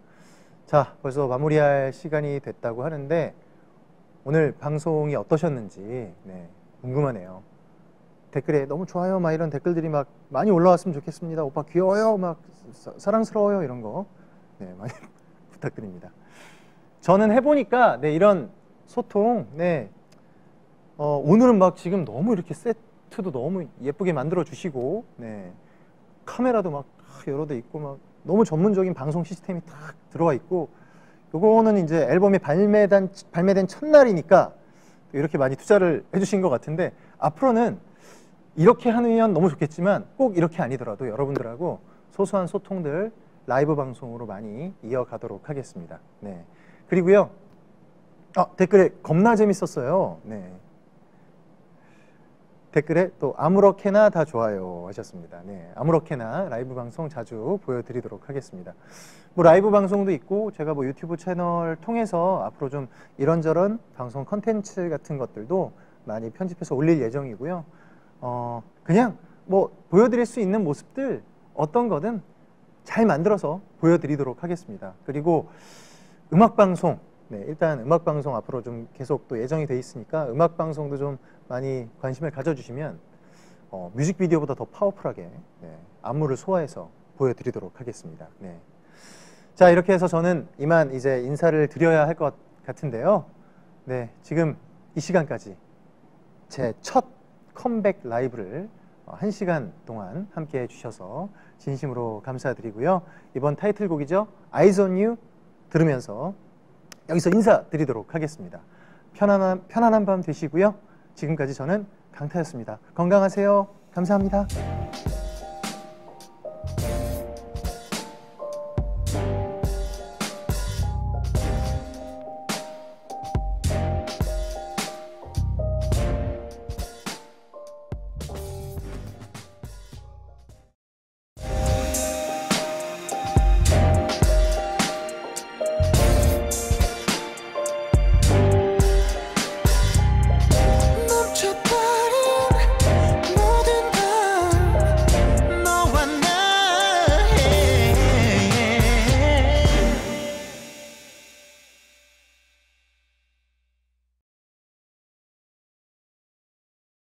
자, 벌써 마무리할 시간이 됐다고 하는데 오늘 방송이 어떠셨는지 네, 궁금하네요. 댓글에 너무 좋아요 막 이런 댓글들이 막 많이 올라왔으면 좋겠습니다. 오빠 귀여워요 막 사랑스러워요 이런 거 네, 많이 부탁드립니다. 저는 해보니까 네, 이런 소통 네, 오늘은 막 지금 너무 이렇게 세트도 너무 예쁘게 만들어 주시고 네, 카메라도 막 여러 대 있고 막 너무 전문적인 방송 시스템이 딱 들어와 있고 요거는 이제 앨범이 발매된 첫날이니까 이렇게 많이 투자를 해주신 것 같은데 앞으로는 이렇게 하면 너무 좋겠지만 꼭 이렇게 아니더라도 여러분들하고 소소한 소통들 라이브 방송으로 많이 이어가도록 하겠습니다. 네. 그리고요 댓글에 겁나 재밌었어요. 네. 댓글에 또 아무렇게나 다 좋아요 하셨습니다. 네, 아무렇게나 라이브 방송 자주 보여드리도록 하겠습니다. 뭐 라이브 방송도 있고 제가 뭐 유튜브 채널 통해서 앞으로 좀 이런저런 방송 컨텐츠 같은 것들도 많이 편집해서 올릴 예정이고요. 그냥 뭐 보여드릴 수 있는 모습들 어떤 거든 잘 만들어서 보여드리도록 하겠습니다. 그리고 음악방송, 네, 일단 음악방송 앞으로 좀 계속 또 예정이 돼 있으니까 음악방송도 좀 많이 관심을 가져주시면 뮤직비디오보다 더 파워풀하게 네, 안무를 소화해서 보여드리도록 하겠습니다. 네. 자, 이렇게 해서 저는 이만 이제 인사를 드려야 할 것 같은데요. 네, 지금 이 시간까지 제 첫 컴백 라이브를 1시간 동안 함께 해주셔서 진심으로 감사드리고요. 이번 타이틀곡이죠. Eyes on You 들으면서 여기서 인사드리도록 하겠습니다. 편안한 밤 되시고요. 지금까지 저는 강타였습니다. 건강하세요. 감사합니다.